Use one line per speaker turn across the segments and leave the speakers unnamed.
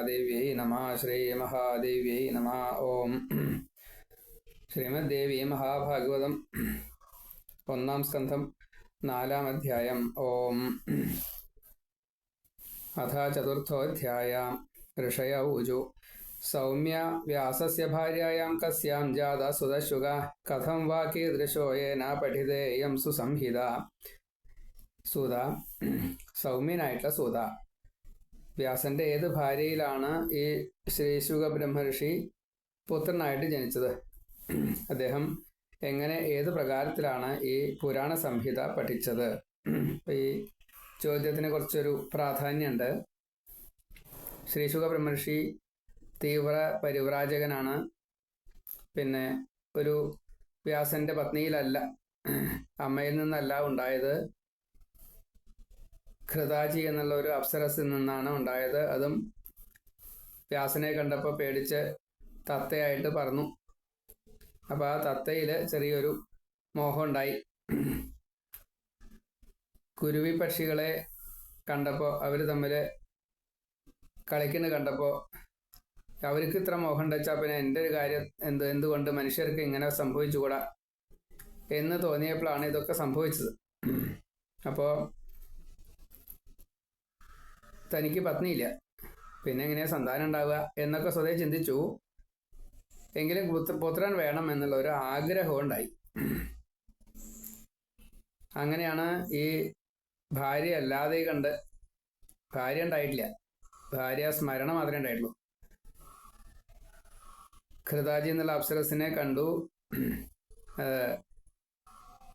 മഹാദേവ്യൈ നമഃ. ശ്രീ മഹാദേവ്യൈ നമഃ. ഓം. ശ്രീമദ്ദേവി മഹാഭാഗവതം 1-ാം സ്കന്ധം 4-ാം അധ്യായം. ഓം. അഥ ചതുർത്ഥോऽധ്യായം. ഋഷയ ഊചു. സൗമ്യ വ്യാസസ്യ ഭാര്യായാം കസ്യാം ജാത സുതശുക കഥം വാ കീദൃശോ യേന പഠിതേയം സുസംഹിത. സൂത, സൗമ്യനായിട്ടുള്ള സൂത, വ്യാസന്റെ ഏത് ഭാര്യയിലാണ് ഈ ശ്രീശുക ബ്രഹ്മർഷി പുത്രനായിട്ട് ജനിച്ചത്? അദ്ദേഹം എങ്ങനെ ഏത് പ്രകാരത്തിലാണ് ഈ പുരാണ സംഹിത പഠിച്ചത്? ഈ ചോദ്യത്തിന് കുറച്ചൊരു പ്രാധാന്യമുണ്ട്. ശ്രീശുക ബ്രഹ്മർഷി തീവ്ര പരിവ്രാജകനാണ്. പിന്നെ ഒരു വ്യാസന്റെ പത്നിയിലല്ല, അമ്മയിൽ നിന്നല്ല ഉണ്ടായത്. ഘൃതാചി എന്നുള്ള ഒരു അപ്സരസിൽ നിന്നാണ് ഉണ്ടായത്. അതും വ്യാസനെ കണ്ടപ്പോൾ പേടിച്ച് തത്തയായിട്ട് പറന്നു. അപ്പോൾ ആ തത്തയിൽ ചെറിയൊരു മോഹം ഉണ്ടായി. കുരുവി പക്ഷികളെ കണ്ടപ്പോൾ അവർ തമ്മിൽ കളിക്കുന്നത് കണ്ടപ്പോൾ അവർക്ക് ഇത്ര മോഹം ഉണ്ടെച്ചാൽ പിന്നെ എൻ്റെ ഒരു കാര്യം എന്തുകൊണ്ട് മനുഷ്യർക്ക് ഇങ്ങനെ സംഭവിച്ചുകൂടാ എന്ന് തോന്നിയപ്പോഴാണ് ഇതൊക്കെ സംഭവിച്ചത്. അപ്പോൾ തനിക്ക് പത്നിയില്ല, പിന്നെ എങ്ങനെയാ സന്താനം ഉണ്ടാവുക എന്നൊക്കെ സ്വതേ ചിന്തിച്ചു. എങ്കിലും പുത്രൻ വേണം എന്നുള്ള ഒരു ആഗ്രഹം ഉണ്ടായി. അങ്ങനെയാണ് ഈ ഭാര്യ അല്ലാതെ കണ്ട്, ഭാര്യ ഉണ്ടായിട്ടില്ല, ഭാര്യ സ്മരണ മാത്രമേ ഉണ്ടായിട്ടുള്ളൂ. ഘൃതാജി എന്നുള്ള അപ്സരസിനെ കണ്ടു.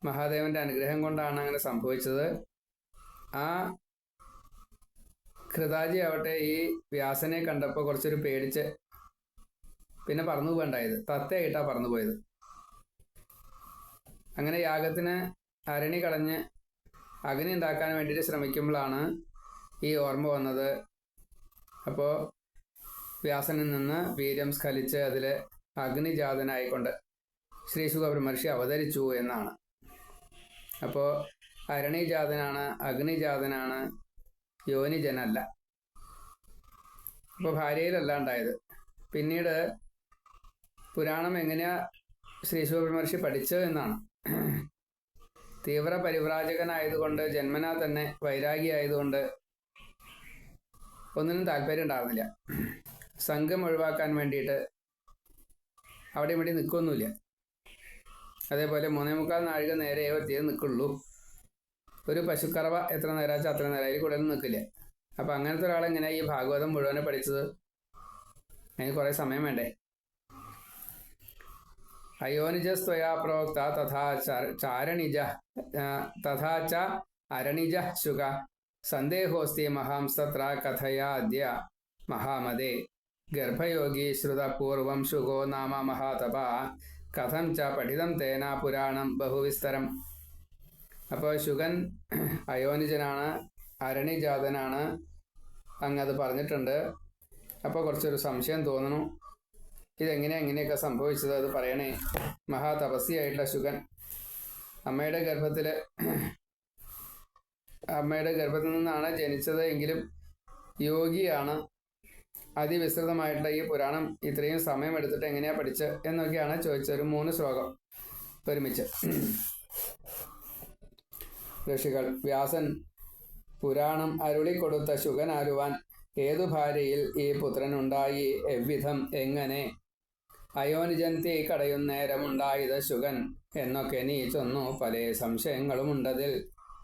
മഹാദേവന്റെ അനുഗ്രഹം കൊണ്ടാണ് അങ്ങനെ സംഭവിച്ചത്. ആ ഘൃതാജി ആവട്ടെ ഈ വ്യാസനെ കണ്ടപ്പോൾ കുറച്ചൊരു പേടിച്ച് പിന്നെ പറന്നു പോകണ്ടായത്, തത്തയായിട്ടാണ് പറന്നുപോയത്. അങ്ങനെ യാഗത്തിന് അരണി കളഞ്ഞ് അഗ്നി ഉണ്ടാക്കാൻ വേണ്ടിയിട്ട് ശ്രമിക്കുമ്പോഴാണ് ഈ ഓർമ്മ വന്നത്. അപ്പോൾ വ്യാസനിൽ നിന്ന് വീര്യം സ്ഖലിച്ച് അതിൽ അഗ്നിജാതനായിക്കൊണ്ട് ശ്രീശുക ബ്രഹ്മർഷി അവതരിച്ചു എന്നാണ്. അപ്പോൾ അരണീജാതനാണ്, അഗ്നിജാതനാണ്, യോനിജനല്ല. അപ്പോൾ ഭാര്യയിലല്ല ഉണ്ടായത്. പിന്നീട് പുരാണം എങ്ങനെയാ ശ്രീശുക ബ്രഹ്മർഷി പഠിച്ചത് എന്നാണ്. തീവ്ര പരിവ്രാജകനായതുകൊണ്ട്, ജന്മനാ തന്നെ വൈരാഗി ആയതുകൊണ്ട് ഒന്നിനും താല്പര്യം ഉണ്ടാകുന്നില്ല. സംഘം ഒഴിവാക്കാൻ വേണ്ടിയിട്ട് അവിടെ ഇവിടെ നിൽക്കൊന്നുമില്ല. അതേപോലെ 3.25 നാഴിക നേരെ എത്തിയത് നിൽക്കുള്ളൂ. ഒരു പശുക്കറവ എത്ര നേരാച്ചാൽ അത്ര നേരം, അതിൽ കൂടുതൽ നിൽക്കില്ല. അപ്പം അങ്ങനത്തെ ഒരാളെങ്ങനെ ഈ ഭാഗവതം മുഴുവനെ പഠിച്ചത്? അതിന് കുറേ സമയം വേണ്ടേ? അയോനിജസ്ത്വയാ പ്രോക്ത തഥാ ച അരണിജ ശുക സന്ദേഹോസ്തി മഹാംസ്തത്ര കഥയാദ്യ മഹാമതേ ഗർഭയോഗി ശ്രുതപൂർവം ശുഗോ നാമ മഹാതപ കഥം ച പഠിതം തേന പുരാണം ബഹുവിസ്തരം. അപ്പോൾ ശുഗൻ അയോനിജനാണ്, അരണിജാതനാണ്, അങ്ങത് പറഞ്ഞിട്ടുണ്ട്. അപ്പോൾ കുറച്ചൊരു സംശയം തോന്നുന്നു, എങ്ങനെയൊക്കെ സംഭവിച്ചത് അത് പറയണേ. മഹാതപസ്യായിട്ടുള്ള ശുഗൻ അമ്മയുടെ ഗർഭത്തിൽ നിന്നാണ് ജനിച്ചത് എങ്കിലും യോഗിയാണ്. അതിവിസ്തൃതമായിട്ടുള്ള ഈ പുരാണം ഇത്രയും സമയം എടുത്തിട്ട് എങ്ങനെയാ പഠിച്ചത് എന്നൊക്കെയാണ് ചോദിച്ചത്. ഒരു 3 ശ്ലോകം ഒരുമിച്ച്. ഋഷികൾ: വ്യാസൻ പുരാണം അരുളിക്കൊടുത്ത ശുഗനാരുവാൻ ഏതു ഭാര്യയിൽ ഈ പുത്രനുണ്ടായി, എவ்விധം എങ്ങനെ അയോനിജൻ തീ കടയുന്നേരം ഉണ്ടായത് ശുഗൻ എന്നൊക്കെ നീ ചൊന്നു. പല സംശയങ്ങളുമുണ്ടതിൽ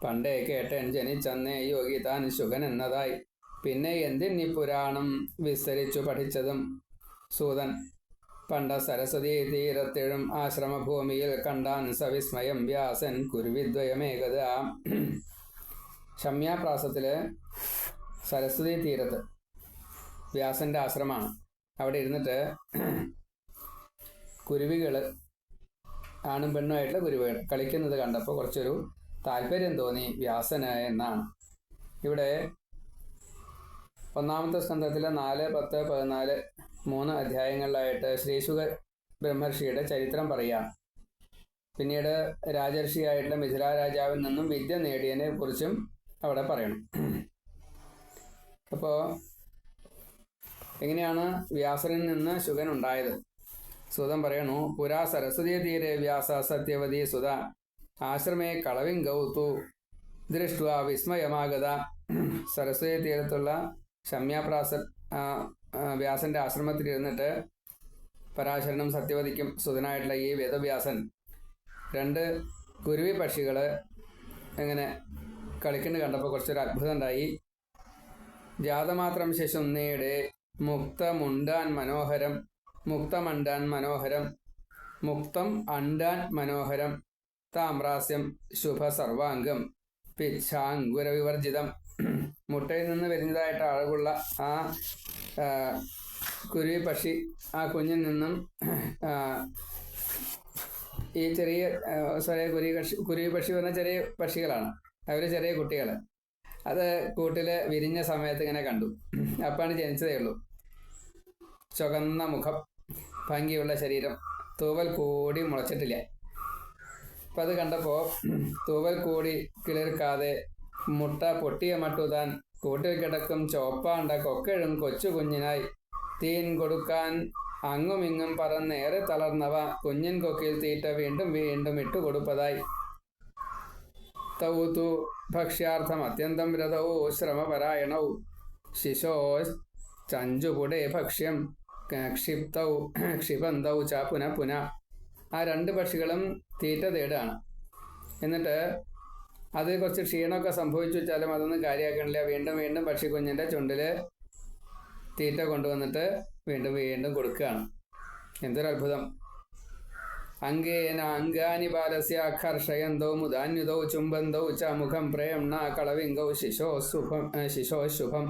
പണ്ടേ കേട്ടൻ ജനിച്ചന്നേ യോഗി താൻ ശുഗൻ എന്നതായി. പിന്നെ എന്തിനീ പുരാണം വിസ്തരിച്ചു പഠിച്ചതും? സൂതൻ: പണ്ട സരസ്വതി തീരത്തിഴും ആശ്രമഭൂമിയിൽ കണ്ടാൻ സവിസ്മയം വ്യാസൻ കുരുവിദ്വയമേകത. ശമ്യാപ്രാസത്തില് സരസ്വതി തീരത്ത് വ്യാസന്റെ ആശ്രമമാണ്. അവിടെ ഇരുന്നിട്ട് കുരുവികൾ, ആണും പെണ്ണുമായിട്ടുള്ള കുരുവികൾ കളിക്കുന്നത് കണ്ടപ്പോൾ കുറച്ചൊരു താല്പര്യം തോന്നി വ്യാസന് എന്നാണ്. ഇവിടെ 1-ാമത്തെ സ്കന്ധത്തിലെ 4, 10, 14, 3 അധ്യായങ്ങളിലായിട്ട് ശ്രീശുക ബ്രഹ്മർഷിയുടെ ചരിത്രം പറയാം. പിന്നീട് രാജർഷിയായിട്ടുള്ള മിഥില രാജാവിൽ നിന്നും വിദ്യ നേടിയതിനെ കുറിച്ചും അവിടെ പറയണം. അപ്പോൾ എങ്ങനെയാണ് വ്യാസനിൽ നിന്ന് ശുകൻ ഉണ്ടായത്? സുതം പറയണു, പുരാ സരസ്വതീ തീരെ വ്യാസ സത്യവതി സുത ആശ്രമേ കളവിങ്കൗത്തു ദൃഷ്ട വിസ്മയമാഗത. സരസ്വതി തീരത്തുള്ള ശമ്യാപ്രാസ വ്യാസന്റെ ആശ്രമത്തിലിരുന്നിട്ട് പരാശരനും സത്യവതിക്കും സുതനായിട്ടുള്ള ഈ വേദവ്യാസൻ 2 കുരുവി പക്ഷികൾ ഇങ്ങനെ കളിക്കുന്നത് കണ്ടപ്പോൾ കുറച്ചൊരു അത്ഭുതം ഉണ്ടായി. ജാതമാത്രം ശിശുന്നീടെ മുക്തമുണ്ടാൻ മനോഹരം മുക്തമണ്ടാൻ മനോഹരം മുക്തം അണ്ടാൻ മനോഹരം താമ്രാസ്യം ശുഭ സർവാംഗം പിച്ഛാങ്കുരവിവർജിതം. മുട്ടയിൽ നിന്ന് വരുന്നതായിട്ട് അഴകുള്ള ആ കുരുവി പക്ഷി, ആ കുഞ്ഞിൽ നിന്നും ഈ ചെറിയ കുരുവി പക്ഷി പറഞ്ഞാൽ ചെറിയ പക്ഷികളാണ്, അവർ ചെറിയ കുട്ടികൾ. അത് കൂട്ടിൽ വിരിഞ്ഞ സമയത്ത് ഇങ്ങനെ കണ്ടു. അപ്പാണ് ജനിച്ചതേ ഉള്ളൂ. ചുവന്ന മുഖം, ഭംഗിയുള്ള ശരീരം, തൂവൽ കൂടി മുളച്ചിട്ടില്ല. അപ്പം അത് കണ്ടപ്പോൾ തൂവൽ കൂടി കിളിർക്കാതെ മുട്ട പൊട്ടിയ മട്ടുതാൻ കൂട്ടിൽ കിടക്കും ചോപ്പാണ്ട കൊക്കെഴും കൊച്ചു കുഞ്ഞിനായി തീൻ കൊടുക്കാൻ അങ്ങുമിങ്ങും പറന്നേറെ തളർന്നവ കുഞ്ഞിൻ കൊക്കിൽ തീറ്റ വീണ്ടും വീണ്ടും ഇട്ടുകൊടുപ്പതായി. തൗതു ഭക്ഷ്യാർത്ഥം അത്യന്തം രഥവും ശ്രമപരായണവും ശിശോ ചഞ്ചുപുടേ ഭക്ഷ്യം ക്ഷിപന്തൗ ച പുന പുന. ആ 2 പക്ഷികളും തീറ്റ തേടുകയാണ്. എന്നിട്ട് അത് കുറച്ച് ക്ഷീണമൊക്കെ സംഭവിച്ചു വെച്ചാലും അതൊന്നും കാര്യമാക്കണില്ല. വീണ്ടും വീണ്ടും പക്ഷിക്കുഞ്ഞിൻ്റെ ചുണ്ടിൽ തീറ്റ കൊണ്ടുവന്നിട്ട് വീണ്ടും വീണ്ടും കൊടുക്കുകയാണ്. എന്തൊരു അത്ഭുതം! അംഗേന അംഗാനി ബാലസ്യ കർഷയന്തോ മുദാന്യുതോ ചുംബന്തോ ച മുഖം പ്രേംണ കളവിങ്കൗ ശിശോ ശുഭം.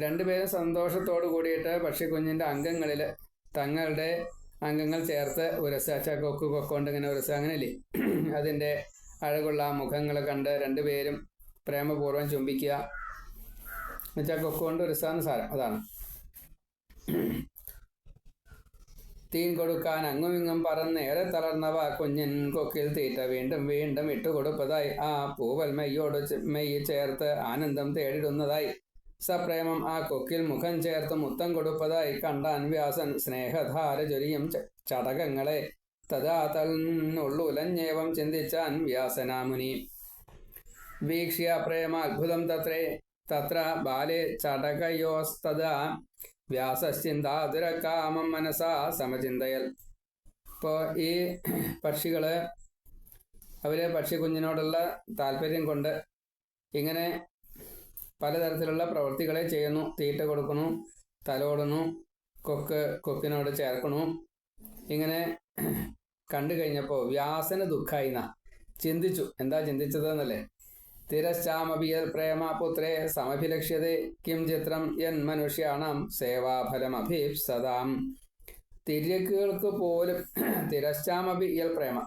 2 പേരും സന്തോഷത്തോടു കൂടിയിട്ട് പക്ഷിക്കുഞ്ഞിൻ്റെ അംഗങ്ങളിൽ തങ്ങളുടെ അംഗങ്ങൾ ചേർത്ത് ഉരസാച്ച കൊക്കൊണ്ട് ഇങ്ങനെ ഉരസ അങ്ങനെയല്ലേ, അതിൻ്റെ അഴകുള്ള മുഖങ്ങൾ കണ്ട് 2 പേരും പ്രേമപൂർവ്വം ചുംബിക്കുക. എന്നുവെച്ചാൽ കൊക്കുകൊണ്ട് ഉരസാന്ന് സാരം അതാണ്. തീൻ കൊടുക്കാൻ അങ്ങുമിങ്ങും പറന്നേറെ തളർന്നവ കുഞ്ഞിൻ കൊക്കിൽ തീറ്റ വീണ്ടും വീണ്ടും ഇട്ടുകൊടുപ്പതായി. ആ പൂവൽ മെയ്യോട് മെയ്യ് ചേർത്ത് ആനന്ദം തേടിടുന്നതായി. സപ്രേമം ആ കൊക്കിൽ മുഖം ചേർത്ത് മുത്തം കൊടുപ്പതായി കണ്ടാൻ വ്യാസൻ സ്നേഹധാര ചൊരിയും ചടകങ്ങളെ. തഥാ തന്നുള്ളുലഞ്ഞേവം ചിന്തിച്ചാൻ വ്യാസനാമുനി. വീക്ഷ്യ പ്രേമാത്ഭുതം തത്ര ബാലെ ചടകയോസ്തദാ വ്യാസശ്ചിന്താതുരകാമം മനസാ സമചിന്തയൽ. ഇപ്പോൾ ഈ പക്ഷികൾ അവര് പക്ഷിക്കുഞ്ഞിനോടുള്ള താല്പര്യം കൊണ്ട് ഇങ്ങനെ പലതരത്തിലുള്ള പ്രവൃത്തികളെ ചെയ്യുന്നു. തീറ്റ കൊടുക്കുന്നു, തലോടുന്നു, കൊക്കിനോട് ചേർക്കണു. ഇങ്ങനെ കണ്ടു കഴിഞ്ഞപ്പോൾ വ്യാസന് ദുഃഖായിന ചിന്തിച്ചു. എന്താ ചിന്തിച്ചത് എന്നല്ലേ? തിരശ്ചാമപിയൽ പ്രേമപുത്രേ സമഭിലക്ഷ്യതേ കിം ചിത്രം യൻ മനുഷ്യാണാം സേവാഫലമഭീപ്സതാം. തിര്യക്കുകൾക്ക് പോലും തിരശ്ചാമപിയൽ പ്രേമ,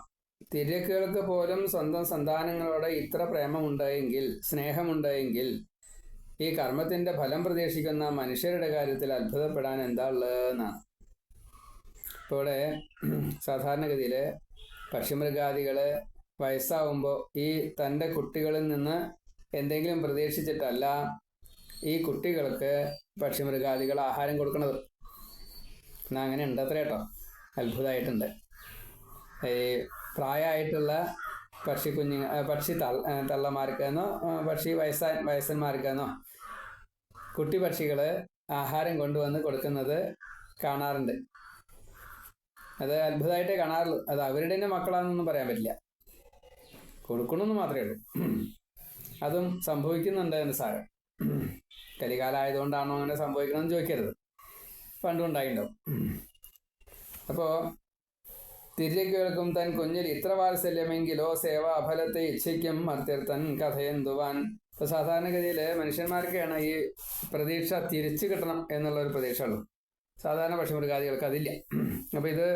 തിര്യക്കുകൾക്ക് പോലും സ്വന്തം സന്താനങ്ങളോട് ഇത്ര പ്രേമമുണ്ടായെങ്കിൽ, സ്നേഹമുണ്ടായെങ്കിൽ ഈ കർമ്മത്തിന്റെ ഫലം പ്രതീക്ഷിക്കുന്ന മനുഷ്യരുടെ കാര്യത്തിൽ അത്ഭുതപ്പെടാൻ എന്താ ഉള്ളതെന്നാണ്. ഇപ്പോൾ ഇവിടെ സാധാരണഗതിയിൽ പക്ഷിമൃഗാദികൾ വയസ്സാവുമ്പോൾ ഈ തൻ്റെ കുട്ടികളിൽ നിന്ന് എന്തെങ്കിലും പ്രതീക്ഷിച്ചിട്ടല്ല ഈ കുട്ടികൾക്ക് പക്ഷിമൃഗാദികൾ ആഹാരം കൊടുക്കുന്നത്. എന്നാൽ അങ്ങനെ ഉണ്ട് അത്ര കേട്ടോ, അത്ഭുതമായിട്ടുണ്ട്. ഈ പ്രായമായിട്ടുള്ള പക്ഷി തള്ളമാർക്കെന്നോ വയസ്സന്മാർക്കെന്നോ കുട്ടി പക്ഷികൾ ആഹാരം കൊണ്ടുവന്ന് കൊടുക്കുന്നത് കാണാറുണ്ട്. അത് അത്ഭുതമായിട്ടേ കാണാറുള്ളൂ. അത് അവരുടെ തന്നെ മക്കളാണെന്നൊന്നും പറയാൻ പറ്റില്ല. കൊടുക്കണമെന്ന് മാത്രമേ ഉള്ളൂ. അതും സംഭവിക്കുന്നുണ്ട് എന്ന് സാരം. കലികാലമായതുകൊണ്ടാണോ അങ്ങനെ സംഭവിക്കണമെന്ന് ചോദിക്കരുത്, പണ്ടുണ്ടായിട്ടുണ്ടാവും. അപ്പോൾ തിര്യക്കുകൾക്കും തൻ കുഞ്ഞിൽ ഇത്ര വാത്സല്യമെങ്കിലോ സേവാഫലത്തെ ഇച്ഛിക്കും മർത്യർത്തൻ കഥയെന്തുവാൻ. ഇപ്പോൾ സാധാരണഗതിയിൽ മനുഷ്യന്മാർക്കാണ് ഈ പ്രതീക്ഷ തിരിച്ചു കിട്ടണം എന്നുള്ളൊരു പ്രതീക്ഷ ഉള്ളൂ. സാധാരണ പക്ഷിമൃഗാദികൾക്ക് അതില്ല. അപ്പോൾ ഇത്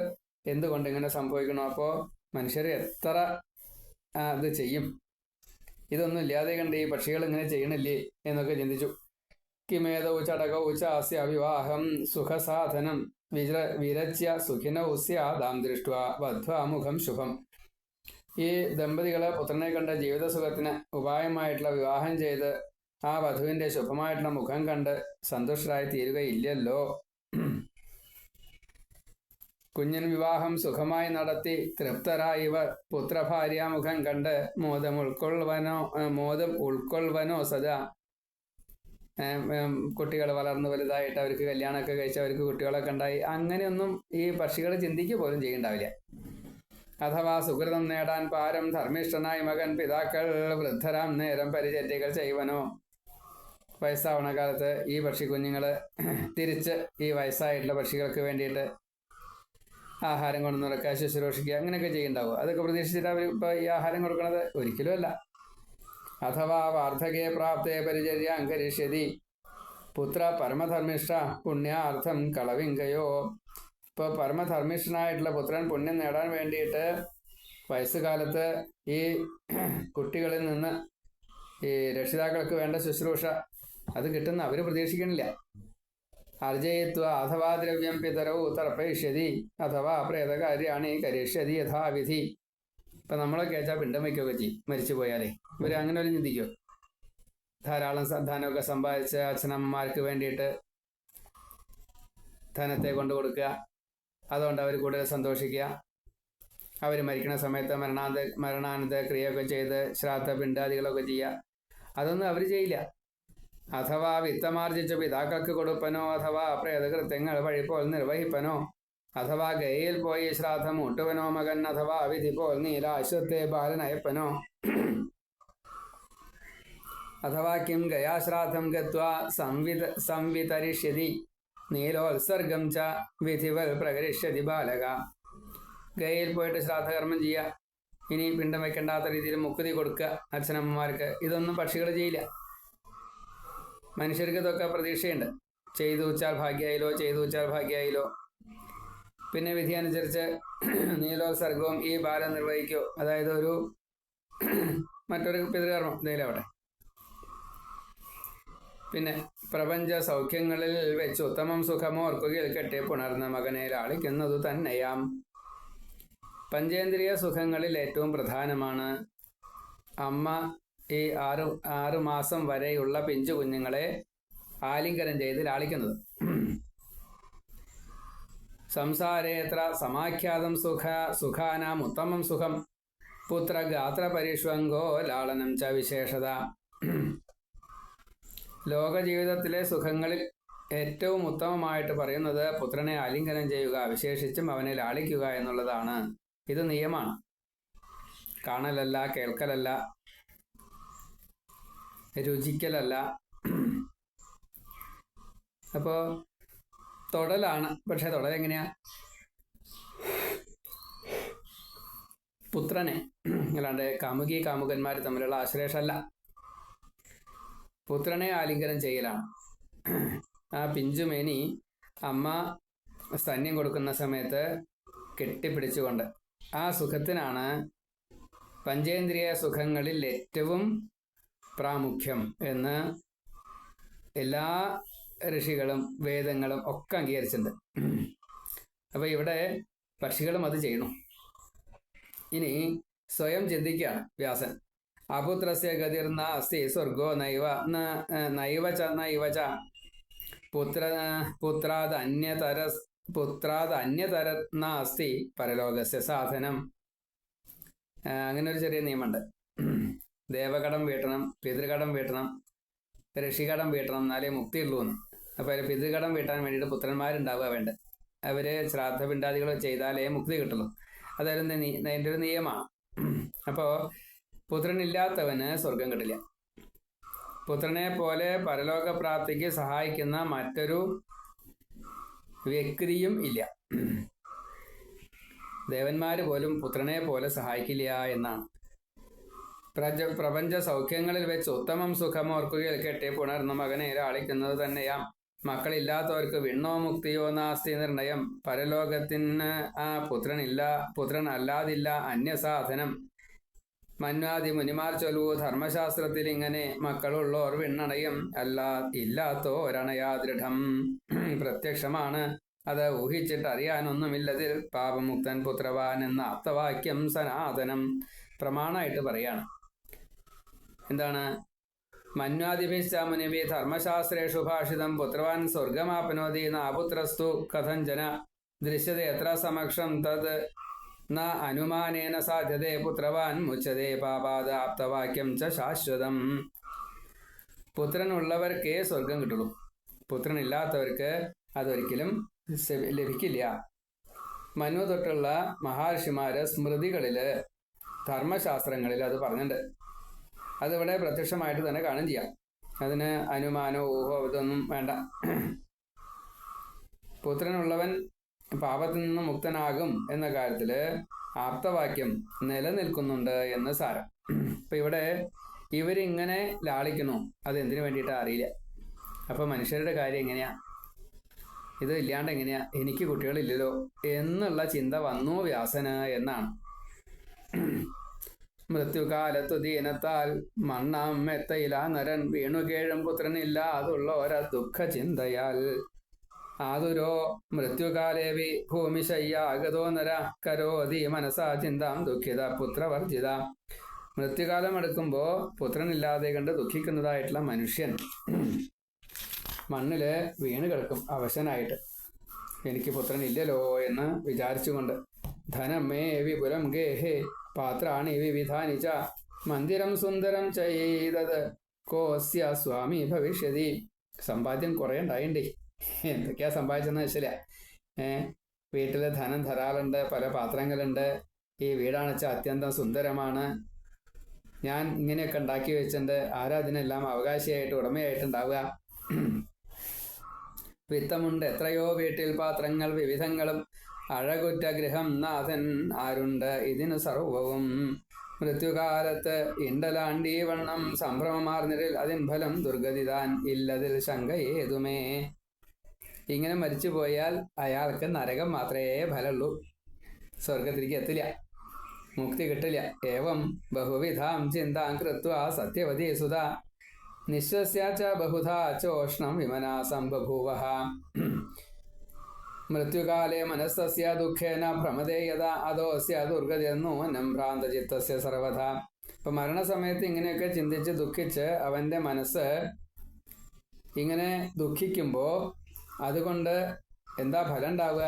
എന്തുകൊണ്ട് ഇങ്ങനെ സംഭവിക്കണം? അപ്പോൾ മനുഷ്യർ എത്ര ഇത് ചെയ്യും? ഇതൊന്നും ഇല്ലാതെ കണ്ട് ഈ പക്ഷികൾ ഇങ്ങനെ ചെയ്യണില്ലേ എന്നൊക്കെ ചിന്തിച്ചു. കിമേതൗ ചടകൗ ചാസ്യ വിവാഹം സുഖസാധനം വിരച്യ സുഖിനൗ സ്യാദാം ദൃഷ്ട്വാ വധ്വാ മുഖം ശുഭം. ഈ ദമ്പതികളെ പുത്രനെ കണ്ട ജീവിതസുഖത്തിന് ഉപായമായിട്ടുള്ള വിവാഹം ചെയ്ത് ആ വധുവിൻ്റെ ശുഭമായിട്ടുള്ള മുഖം കണ്ട് സന്തുഷ്ടരായി തീരുകയില്ലല്ലോ. കുഞ്ഞൻ വിവാഹം സുഖമായി നടത്തി തൃപ്തരായവർ പുത്രഭാര്യാമുഖം കണ്ട് മോദം ഉൾക്കൊള്ളുവനോ സദാ. കുട്ടികൾ വളർന്നു വലുതായിട്ട് അവർക്ക് കല്യാണമൊക്കെ കഴിച്ച് അവർക്ക് കുട്ടികളൊക്കെ ഉണ്ടായി അങ്ങനെയൊന്നും ഈ പക്ഷികൾ ചിന്തിക്കുക പോലും ചെയ്യുന്നുണ്ടാവില്ല. അഥവാ സുഹൃതം നേടാൻ പാരം ധർമ്മിഷ്ഠനായി മകൻ പിതാക്കൾ വൃദ്ധരാം നേരം പരിചര്യകൾ ചെയ്യുവനോ. വയസ്സാവണ കാലത്ത് ഈ പക്ഷിക്കുഞ്ഞുങ്ങൾ തിരിച്ച് ഈ വയസ്സായിട്ടുള്ള പക്ഷികൾക്ക് വേണ്ടിയിട്ട് ആഹാരം കൊണ്ടു നടക്കുക, ശുശ്രൂഷിക്കുക, അങ്ങനെയൊക്കെ ചെയ്യുന്നുണ്ടാവും. അതൊക്കെ പ്രതീക്ഷിച്ചിട്ട് അവർ ഇപ്പോൾ ഈ ആഹാരം കൊടുക്കുന്നത് ഒരിക്കലും അല്ല. അഥവാ വാർദ്ധകേ പ്രാപ്തേ പരിചര്യാം കരിഷ്യതി പുത്ര പരമധർമ്മിഷ്ഠ പുണ്യാർത്ഥം കളവിങ്കയോ. ഇപ്പോൾ പരമധർമ്മിഷ്ഠനായിട്ടുള്ള പുത്രൻ പുണ്യം നേടാൻ വേണ്ടിയിട്ട് വയസ്സുകാലത്ത് ഈ കുട്ടികളിൽ നിന്ന് ഈ രക്ഷിതാക്കൾക്ക് വേണ്ട ശുശ്രൂഷ അത് കിട്ടുന്ന അവർ പ്രതീക്ഷിക്കണില്ല. അർജയിത്വ അഥവാ ദ്രവ്യം പിതരവും തർപ്പയിഷ്യതി അഥവാ പ്രേതകാര്യാണി കരിഷ്യതി യഥാവിധി. ഇപ്പം നമ്മളൊക്കെ വെച്ചാൽ പിണ്ടം വയ്ക്കുകയൊക്കെ ചെയ്യും മരിച്ചു പോയാലേ. ഇവർ അങ്ങനെ ഒരു ചിന്തിക്കുമോ? ധാരാളം ധനമൊക്കെ സമ്പാദിച്ച അച്ഛനമ്മമാർക്ക് വേണ്ടിയിട്ട് ധനത്തെ കൊണ്ടു കൊടുക്കുക, അതുകൊണ്ട് അവർ കൂടുതൽ സന്തോഷിക്കുക. അവർ മരിക്കുന്ന സമയത്ത് മരണാനന്ത ക്രിയയൊക്കെ ചെയ്ത് ശ്രാദ്ധ പിണ്ടാദികളൊക്കെ ചെയ്യുക. അതൊന്നും അവർ ചെയ്യില്ല. അഥവാ വിത്തമാർജിച്ച പിതാക്കൾക്ക് കൊടുപ്പനോ അഥവാ പ്രേതകൃത്യങ്ങൾ വഴിപോൽ നിർവഹിപ്പനോ അഥവാ ഗയയിൽ പോയി ശ്രാദ്ധം ഊട്ടുവനോ മകൻ അഥവാ വിധി പോൽ നീലാശ്വത്തെ ബാലനയപ്പനോ അഥവാ കിം ഗയാശ്രാദ്ധം ഗത്വാ സംവിതരിഷ്യതി നീലോത്സർഗം ച വിധിവൽ പ്രകരിഷ്യതി ബാലക. ഗയയിൽ പോയിട്ട് ശ്രാദ്ധകർമ്മം ചെയ്യുക, ഇനി പിണ്ടം വയ്ക്കേണ്ടാത്ത രീതിയിൽ മുക്കുതി കൊടുക്കുക അച്ഛനമ്മമാർക്ക്. ഇതൊന്നും പക്ഷികൾ ചെയ്യില്ല. മനുഷ്യർക്ക് ഇതൊക്കെ പ്രതീക്ഷയുണ്ട്. ചെയ്തു വെച്ചാൽ ഭാഗ്യമായില്ലോ, ചെയ്തു വെച്ചാൽ ഭാഗ്യമായില്ലോ. പിന്നെ വിധി അനുസരിച്ച് നീലോത്സർഗവും ഈ ബാലം നിർവഹിക്കോ, അതായത് ഒരു മറ്റൊരു പിതൃകർമ്മം എന്തെങ്കിലും അവിടെ. പിന്നെ പ്രപഞ്ച സൗഖ്യങ്ങളിൽ വെച്ച് ഉത്തമം സുഖമോർക്കുകയിൽ കെട്ടി പുണർന്ന മകനെ ലാളിക്കുന്നതു തന്നെയാം. പഞ്ചേന്ദ്രിയ സുഖങ്ങളിൽ ഏറ്റവും പ്രധാനമാണ് അമ്മ ഈ ആറ് മാസം വരെയുള്ള പിഞ്ചു കുഞ്ഞുങ്ങളെ ആലിംഗനം ചെയ്ത് ലാളിക്കുന്നത്. സംസാരേത്ര സമാഖ്യാതം സുഖാനാം ഉത്തമം സുഖം പുത്രഗാത്ര പരിഷ്വങ്കോ ലാളനം ച വിശേഷത. ലോകജീവിതത്തിലെ സുഖങ്ങളിൽ ഏറ്റവും ഉത്തമമായിട്ട് പറയുന്നത് പുത്രനെ ആലിംഗനം ചെയ്യുക, വിശേഷിച്ചും അവനെ ലാളിക്കുക എന്നുള്ളതാണ്. ഇത് നിയമമാണ്, കാണലല്ല, കേൾക്കലല്ല, രുചിക്കലല്ല. അപ്പോൾ തൊടലാണ്. പക്ഷെ തൊടൽ എങ്ങനെയാ? പുത്രനെ, അല്ലാണ്ട് കാമുകന്മാർ തമ്മിലുള്ള ആശ്ലേഷമല്ല. പുത്രനെ ആലിംഗനം ചെയ്യലാണ്. ആ പിഞ്ചുമേനി അമ്മ സ്തന്യം കൊടുക്കുന്ന സമയത്ത് കെട്ടിപ്പിടിച്ചുകൊണ്ട് ആ സുഖത്തിനാണ് പഞ്ചേന്ദ്രിയ സുഖങ്ങളിൽ ഏറ്റവും പ്രാമുഖ്യം എന്ന് എല്ലാ ഋഷികളും വേദങ്ങളും ഒക്കെ അംഗീകരിച്ചിട്ടുണ്ട്. അപ്പോൾ ഇവിടെ പക്ഷികളും അത് ചെയ്യണം. ഇനി സ്വയം ചിന്തിക്കുകയാണ് വ്യാസൻ. അപുത്രസ്യ ഗതിർന്ന അസ്തി സ്വർഗോ നൈവച പുത്രാത് അന്യതര നാസ്തി പരലോകസ്യ സാധനം. അങ്ങനെ ഒരു ചെറിയ നിയമമുണ്ട്. ദേവകടം വീട്ടണം, പിതൃകടം വീട്ടണം, ഋഷികടം വീട്ടണം, എന്നാലേ മുക്തിയുള്ളൂ എന്ന്. അപ്പോൾ പിതൃകടം വീട്ടാൻ വേണ്ടിയിട്ട് പുത്രന്മാരുണ്ടാവുക വേണ്ട. അവർ ശ്രാദ്ധപിണ്ടാദികൾ ചെയ്താലേ മുക്തി കിട്ടുള്ളൂ. അതായത് അതിൻ്റെ ഒരു നിയമമാണ്. അപ്പോൾ പുത്രനില്ലാത്തവന് സ്വർഗം കിട്ടില്ല. പുത്രനെ പോലെ പരലോക പ്രാപ്തിക്ക് സഹായിക്കുന്ന മറ്റൊരു വ്യക്തിയും ഇല്ല. ദേവന്മാർ പോലും പുത്രനെ പോലെ സഹായിക്കില്ല എന്നാണ്. പ്രപഞ്ച സൗഖ്യങ്ങളിൽ വെച്ച് ഉത്തമം സുഖമോർക്കുകയിൽ കെട്ടി പുണർന്ന മകനെ ലാളിക്കുന്നത് തന്നെയാം. മക്കളില്ലാത്തവർക്ക് വിണ്ണോ മുക്തിയോ നാസ്തി നിർണയം. പരലോകത്തിന് ആ പുത്രനല്ലാതില്ല അന്യസാധനം. മന്വാദി മുനിമാർ ചൊല്ലൂ ധർമ്മശാസ്ത്രത്തിൽ ഇങ്ങനെ മക്കളുള്ളോർ വിണ്ണണയും ഇല്ലാത്തോരണയാ ദൃഢം. പ്രത്യക്ഷമാണ്, അത് ഊഹിച്ചിട്ട് അറിയാനൊന്നുമില്ലതിൽ. പാപമുക്തൻ പുത്രവാൻ എന്ന ആപ്തവാക്യം സനാതനം പ്രമാണമായിട്ട് പറയാണ്. എന്താണ്? മന്വാദിഭിശ്ച മുനിഭി ധർമ്മശാസ്ത്രേഷു ഭാഷിതം പുത്രവാൻ സ്വർഗമാപ്നോതി നാപുത്രസ്തു കഥഞ്ചന ദൃശ്യത്തെ എത്ര സമക്ഷം തത് ന അനുമാനേന സാധ്യതേ പുത്രവാൻ മുച്യതേ പാപാത് ആപ്തവാക്യം ച ശാശ്വതം. പുത്രനുള്ളവർക്കേ സ്വർഗം കിട്ടുള്ളൂ, പുത്രനില്ലാത്തവർക്ക് അതൊരിക്കലും ലഭിക്കില്ല. മനു തൊട്ടുള്ള മഹർഷിമാര് സ്മൃതികളില് ധർമ്മശാസ്ത്രങ്ങളിൽ അത് പറഞ്ഞിട്ടുണ്ട്. അതിവിടെ പ്രത്യക്ഷമായിട്ട് തന്നെ കാണും ചെയ്യാം. അതിന് അനുമാനോ ഊഹോ ഇതൊന്നും വേണ്ട. പുത്രനുള്ളവൻ പാപത്തിൽ നിന്ന് മുക്തനാകും എന്ന കാര്യത്തില് ആപ്തവാക്യം നിലനിൽക്കുന്നുണ്ട് എന്ന് സാരം. ഇപ്പൊ ഇവിടെ ഇവരിങ്ങനെ ലാളിക്കുന്നു, അതെന്തിനു വേണ്ടിയിട്ടാ അറിയില്ല. അപ്പൊ മനുഷ്യരുടെ കാര്യം എങ്ങനെയാ, ഇത് ഇല്ലാണ്ട് എങ്ങനെയാ, എനിക്ക് കുട്ടികളില്ലല്ലോ എന്നുള്ള ചിന്ത വന്നു വ്യാസന് എന്നാണ്. മൃത്യുകാലത്തു ദീനത്താൽ മണ്ണാം മെത്തയില നരൻ വീണുകേഴും പുത്രനില്ല അതുള്ള ഒര ദുഃഖ ചിന്തയാൽ ആതുരോ മൃത്യുകാലേവി ഭൂമിശയ്യാഗതോ നര കരോതി മനസാ ചിന്താം ദുഃഖിത പുത്രവർജിത. മൃത്യുകാലം എടുക്കുമ്പോൾ പുത്രനില്ലാതെ കണ്ട് ദുഃഖിക്കുന്നതായിട്ടുള്ള മനുഷ്യൻ മണ്ണില് വീണ് കിടക്കും അവശനായിട്ട്, എനിക്ക് പുത്രനില്ലല്ലോ എന്ന് വിചാരിച്ചുകൊണ്ട്. ധനം മേ വിപുലം ഗേഹേ പാത്രാണി വിവിധാനി ച മന്ദിരം സുന്ദരം ചെയ്തത് കോസ്യ സ്വാമി ഭവിഷ്യതി. സമ്പാദ്യം കുറേ ഉണ്ടായിണ്ടേ, എന്തൊക്കെയാ സമ്പാദിച്ചെന്ന് വെച്ചില്ല. വീട്ടില് ധനം ധാരാളുണ്ട്, പല പാത്രങ്ങളുണ്ട്, ഈ വീടാണെച്ച അത്യന്തം സുന്ദരമാണ്, ഞാൻ ഇങ്ങനെയൊക്കെ ഉണ്ടാക്കി വെച്ചിട്ടുണ്ട്, ആരാ അതിനെല്ലാം അവകാശിയായിട്ട് ഉടമയായിട്ടുണ്ടാവുക. വിത്തമുണ്ട് എത്രയോ വീട്ടിൽ പാത്രങ്ങൾ വിവിധങ്ങളും അഴകുറ്റ ഗൃഹം നാഥൻ ആരുണ്ട് ഇതിനു സർവവും. മൃത്യുകാലത്ത് ഇണ്ടലാണ്ടീ വണ്ണം സംഭ്രമമാർന്നിരിൽ അതിൻ ഫലം ദുർഗതിതാൻ ഇല്ലതിൽ ശങ്ക ഏതുമേ. ഇങ്ങനെ മരിച്ചു പോയാൽ അയാൾക്ക് നരകം മാത്രമേ ഫലമുള്ളൂ, സ്വർഗത്തിലേക്ക് എത്തില്ല, മുക്തി കിട്ടില്ല. ഏവം ബഹുവിധാം ചിന്താം കൃത്വാ സത്യവതി സുത നിശ്വസ്യാച്ച ബഹുധാ ചോഷ്ണം വിമനാ സംബഭൂവഃ. മൃത്യുകാലേ മനസ്സസ്യ ദുഃഖേന ഭ്രമതേ യഥാ അധോസ്യ ദുർഗതിർനൂനം ഭ്രാന്തചിത്തസ്യ സർവഥ. ഇപ്പൊ മരണസമയത്ത് ഇങ്ങനെയൊക്കെ ചിന്തിച്ച് ദുഃഖിച്ച് അവന്റെ മനസ്സ് ഇങ്ങനെ ദുഃഖിക്കുമ്പോൾ അതുകൊണ്ട് എന്താ ഫലം ഉണ്ടാവുക?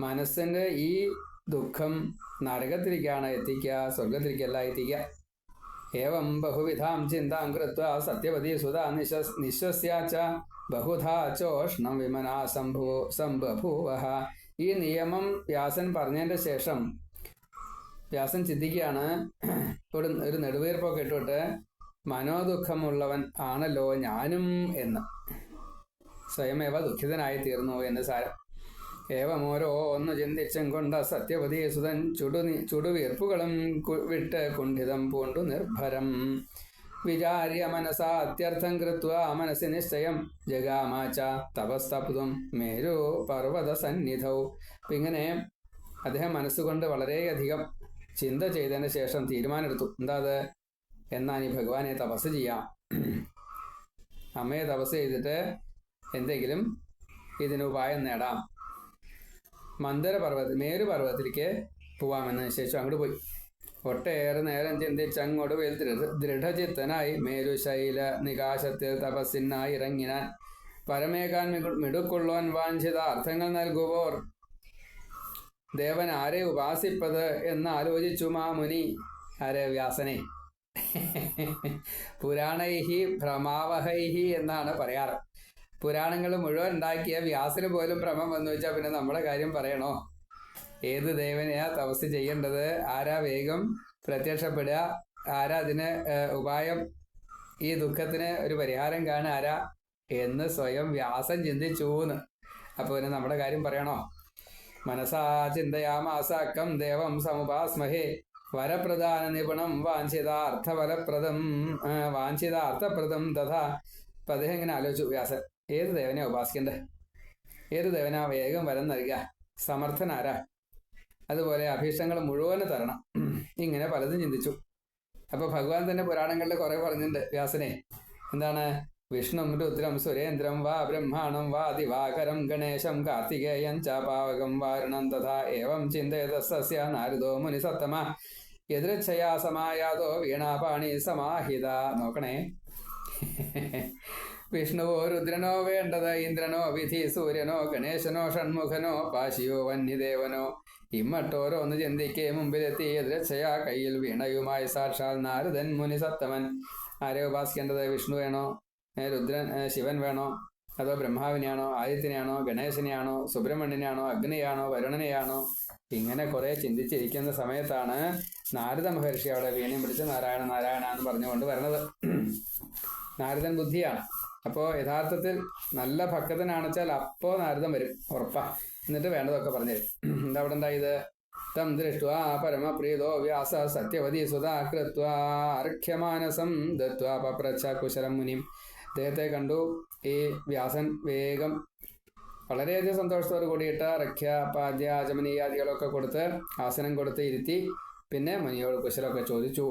മനസ്സിന്റെ ഈ ദുഃഖം നരകത്തിലേക്കാണ് എത്തിക്കുക, സ്വർഗത്തിലേക്കല്ല എത്തിക്കുക. ഏവം ബഹുവിധാം ചിന്താം കൃത്വാ സത്യവതി സുതാ നിശ്വസ്യാച്ച ബഹുധാ ചോഷ്ണം വിമനാ സംബഭൂവഃ. ഈ നിയമം വ്യാസൻ പറഞ്ഞതിന്റെ ശേഷം വ്യാസൻ ചിന്തിക്കുകയാണ്, ഒരു നെടുവീർപ്പൊക്കെ ഇട്ടിട്ട് മനോദുഃഖമുള്ളവൻ ആണല്ലോ ഞാനും എന്ന്, സ്വയമേവ ദുഃഖിതനായി തീർന്നു എന്ന് സാരം. ഏവം ഓരോ ഒന്ന് ചിന്തിച്ചും കൊണ്ട് സത്യവതി സുതൻ ചുടുവീർപ്പുകളും വിട്ട് കുണ്ഠിതം പൂണ്ടു നിർഭരം വിചാര്യ മനസാ അത്യർത്ഥം കൃത്വാ മനസ്സി നിശ്ചയം ജഗാമാച്ച തപസ്തപ്തും മേരു പർവ്വത സന്നിധൗ. അപ്പം ഇങ്ങനെ അദ്ദേഹം മനസ്സുകൊണ്ട് വളരെയധികം ചിന്ത ചെയ്തതിന് ശേഷം തീരുമാനമെടുത്തു. എന്താ അത്? എന്നാൽ ഈ ഭഗവാനെ തപസ് ചെയ്യാം, അമ്മയെ തപസ് ചെയ്തിട്ട് എന്തെങ്കിലും ഇതിനുപായം നേടാം. മേരു പർവ്വതത്തിലേക്ക് പോവാമെന്ന് നിശ്ചയിച്ചു. അങ്ങോട്ട് പോയി. ഒട്ടേറെ നേരം ചിന്തിച്ച് അങ്ങൊടുവിൽ ദൃഢചിത്തനായി മേരുശൈല നികാശത്തിൽ തപസ്സിനായി ഇറങ്ങിനാൻ. പരമേകാൻ മിടുക്കുള്ളോൻ വാഞ്ചിത അർത്ഥങ്ങൾ നൽകുവോർ ദേവൻ ആരെ ഉപാസിപ്പത് എന്ന് ആലോചിച്ചു മാമുനി. ആരെ? വ്യാസനെ. പുരാണൈഹി ഭ്രമാവഹൈഹി എന്നാണ് പറയാറ്. പുരാണങ്ങൾ മുഴുവൻ ഉണ്ടാക്കിയ വ്യാസന് പോലും ഭ്രമം വന്നു വെച്ചാൽ പിന്നെ നമ്മുടെ കാര്യം പറയണോ? ഏത് ദേവനെയാ തപസ് ചെയ്യേണ്ടത്, ആരാ വേഗം പ്രത്യക്ഷപ്പെടുക, ആരാ അതിന് ഉപായം, ഈ ദുഃഖത്തിന് ഒരു പരിഹാരം കാണുക ആരാ എന്ന് സ്വയം വ്യാസൻ ചിന്തിച്ചൂന്ന്. അപ്പോൾ പിന്നെ നമ്മുടെ കാര്യം പറയണോ? മനസാ ചിന്തയാമാസാക്കം ദേവം സമുപാസ്മഹേ വരപ്രധാന നിപുണം വാഞ്ചിതാർത്ഥപ്രദം തഥാ. അപ്പം അദ്ദേഹം ഇങ്ങനെ ആലോചിച്ചു വ്യാസൻ, ഏത് ദേവനെ ഉപാസിക്കണ്ടേ, ഏത് ദേവനാ വേഗം വരം നൽകുക, സമർത്ഥനാരാ, അതുപോലെ അഭീഷ്ടങ്ങൾ മുഴുവന് തരണം, ഇങ്ങനെ പലതും ചിന്തിച്ചു. അപ്പൊ ഭഗവാൻ തന്നെ പുരാണങ്ങളിൽ കുറെ പറഞ്ഞിട്ടുണ്ട് വ്യാസനെ. എന്താണ്? വിഷ്ണും രുദ്രം സുരേന്ദ്രം വാ ബ്രഹ്മാണം വാ ദിവാകരം ഗണേശം കാർത്തികേയം ച പാവകം വാരുണം തഥാ ഏവം ചിന്തയതസ്യ നാരദോ മുനിസത്തമ യദൃച്ഛയാ സമായാതോ വീണാപാണി സമാഹിത. നോക്കണേ, വിഷ്ണുവോ രുദ്രനോ വേണ്ടത് ഇന്ദ്രനോ വിധി സൂര്യനോ ഗണേശനോ ഷൺമുഖനോ പാശിയോ വന്യദേവനോ ഇമ്മട്ടോരോന്ന് ചിന്തിക്ക് മുമ്പിലെത്തി എതിരക്ഷയാ കയ്യിൽ വീണയുമായി സാക്ഷാൽ നാരദൻ മുനി സത്തമൻ. ആരെ ഉപാസിക്കേണ്ടത്? വിഷ്ണു വേണോ, രുദ്രൻ ശിവൻ വേണോ, അതോ ബ്രഹ്മാവിനെയാണോ, ആദിത്യനെയാണോ, ഗണേശനെയാണോ, സുബ്രഹ്മണ്യനെയാണോ, അഗ്നിയാണോ, വരുണനെയാണോ? ഇങ്ങനെ കുറെ ചിന്തിച്ചിരിക്കുന്ന സമയത്താണ് നാരദ മഹർഷി അവിടെ വീണയും പിടിച്ച് നാരായണ നാരായണ എന്ന് പറഞ്ഞുകൊണ്ട് വരണത്. നാരദൻ ബുദ്ധിയാണ്. അപ്പോൾ യഥാർത്ഥത്തിൽ നല്ല ഭക്തനാണെച്ചാൽ അപ്പോൾ നാരദൻ വരും, ഉറപ്പാ. എന്നിട്ട് വേണ്ടതൊക്കെ പറഞ്ഞു തരും. എന്താ അവിടെ ഉണ്ടായത്? തം ദൃഷ്ട്വാ പരമപ്രീതോ വ്യാസ സത്യവതി സുതാ കൃത്വാ അർഘ്യമാനസം ദത്വാ പപ്രച്ഛ കുശലം മുനിം. അദ്ദേഹത്തെ കണ്ടു ഈ വ്യാസൻ വേഗം വളരെയധികം സന്തോഷത്തോട് കൂടിയിട്ട് അർഘ്യ പാദ്യ ആചമനീയാദികളൊക്കെ കൊടുത്ത് ആസനം കൊടുത്ത് ഇരുത്തി. പിന്നെ മുനിയോട് കുശലമൊക്കെ ചോദിച്ചു.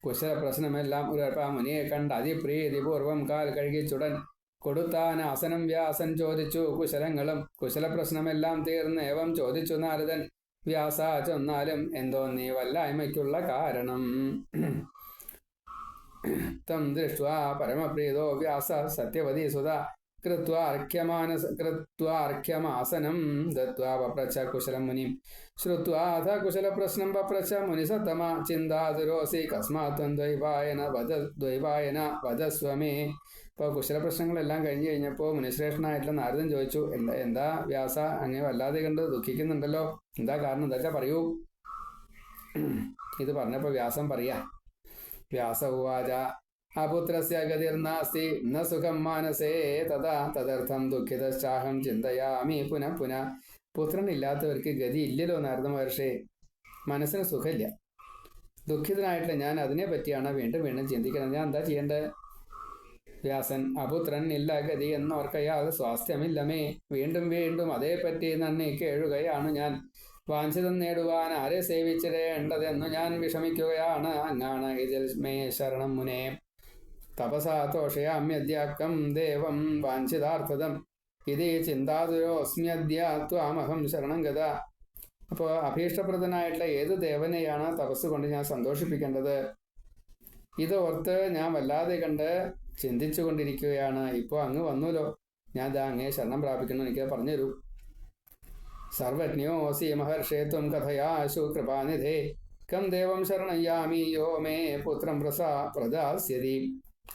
കുശല പ്രശ്നമെല്ലാം ഉറപ്പാ മുനിയെ കണ്ട് അതിപ്രീതിപൂർവം കാൽ കഴുകിച്ചുടൻ കൊടുത്താൻ ആസനം വ്യാസൻ ചോദിച്ചു കുശലങ്ങളും. കുശല പ്രശ്നമെല്ലാം തീർന്ന് ഏവം ചോദിച്ചു നാരദൻ വ്യാസ ചൊന്നാലും എന്തോ നീ വല്ലായ്മയ്ക്കുള്ള കാരണം. തം ദൃഷ്ട്വാ പരമപ്രീതോ വ്യാസ സത്യവതി സുത കൃത്വാർഘ്യമാസനം ദത്വാ പപ്രച്ഛ കുശലം മുനിം. ശ്രുത്വാഥ കുശലപ്രശ്നം പപ്രച്ഛ മുനിസത്തമ ചിന്താതുരോസി കസ്മാത്വം ദ്വൈപായന വധസ്വമേ. ഇപ്പോൾ കുശലപ്രശ്നങ്ങളെല്ലാം കഴിഞ്ഞു കഴിഞ്ഞപ്പോൾ മുനിശ്രേഷ്ഠനായിട്ടുള്ള നാരദൻ ചോദിച്ചു, എന്താ വ്യാസ അങ്ങേ വല്ലാതെ കണ്ട് ദുഃഖിക്കുന്നുണ്ടല്ലോ, എന്താ കാരണം? എന്താ വെച്ചാൽ പറയൂ. ഇത് പറഞ്ഞപ്പോൾ വ്യാസം പറയാ. വ്യാസ ഉവാച അപുത്രസ്യ ഗതിർനാസ്തി ന സുഖം മാനസേ തഥാ തദർത്ഥം ദുഃഖിതശ്ചാഹം ചിന്തയാമി പുനഃ പുനഃ. പുത്രനില്ലാത്തവർക്ക് ഗതി ഇല്ലല്ലോ നാരദ മഹർഷി, മനസ്സിന് സുഖമില്ല. ദുഃഖിതനായിട്ടുള്ള ഞാൻ അതിനെ പറ്റിയാണ് വീണ്ടും വീണ്ടും ചിന്തിക്കുന്നത്. ഞാൻ എന്താ ചെയ്യേണ്ടത്? വ്യാസൻ അപുത്രൻ ഇല്ല ഗതി എന്നോർക്കയാൽ സ്വാസ്ഥ്യമില്ലമേ. വീണ്ടും വീണ്ടും അതേപ്പറ്റി നന്ദി കേഴുകയാണ് ഞാൻ. വാഞ്ചിതം നേടുവാൻ ആരെ സേവിച്ചിടേണ്ടതെന്നു ഞാൻ വിഷമിക്കുകയാണ്. അങ്ങാണ് ഇതിൽ മേ ശരണം മുനേ. തപസാ തോഷയാമ്യദ്യാക്കം ദേവം വാഞ്ചിതാർത്ഥതം ഇത് ചിന്താതുരോസ്മ്യദ്യ ത്വാമഹം ശരണം ഗത. അപ്പോൾ അഭീഷ്ടപ്രദനായിട്ടുള്ള ഏത് ദേവനെയാണ് തപസ് കൊണ്ട് ഞാൻ സന്തോഷിപ്പിക്കേണ്ടത്? ഇത് ഓർത്ത് ഞാൻ വല്ലാതെ കണ്ട് ചിന്തിച്ചു കൊണ്ടിരിക്കുകയാണ്. ഇപ്പോൾ അങ്ങ് വന്നുല്ലോ, ഞാൻ ദാ അങ്ങേ ശരണം പ്രാപിക്കുന്നു, എനിക്ക് പറഞ്ഞു തരൂ. സർവജ്ഞോസി മഹർഷേ ത്വം കഥയാശു കൃപാനിധേ കം ദേവം ശരണയ്യാമി യോ മേ പുത്രം പ്രദാസ്യതി.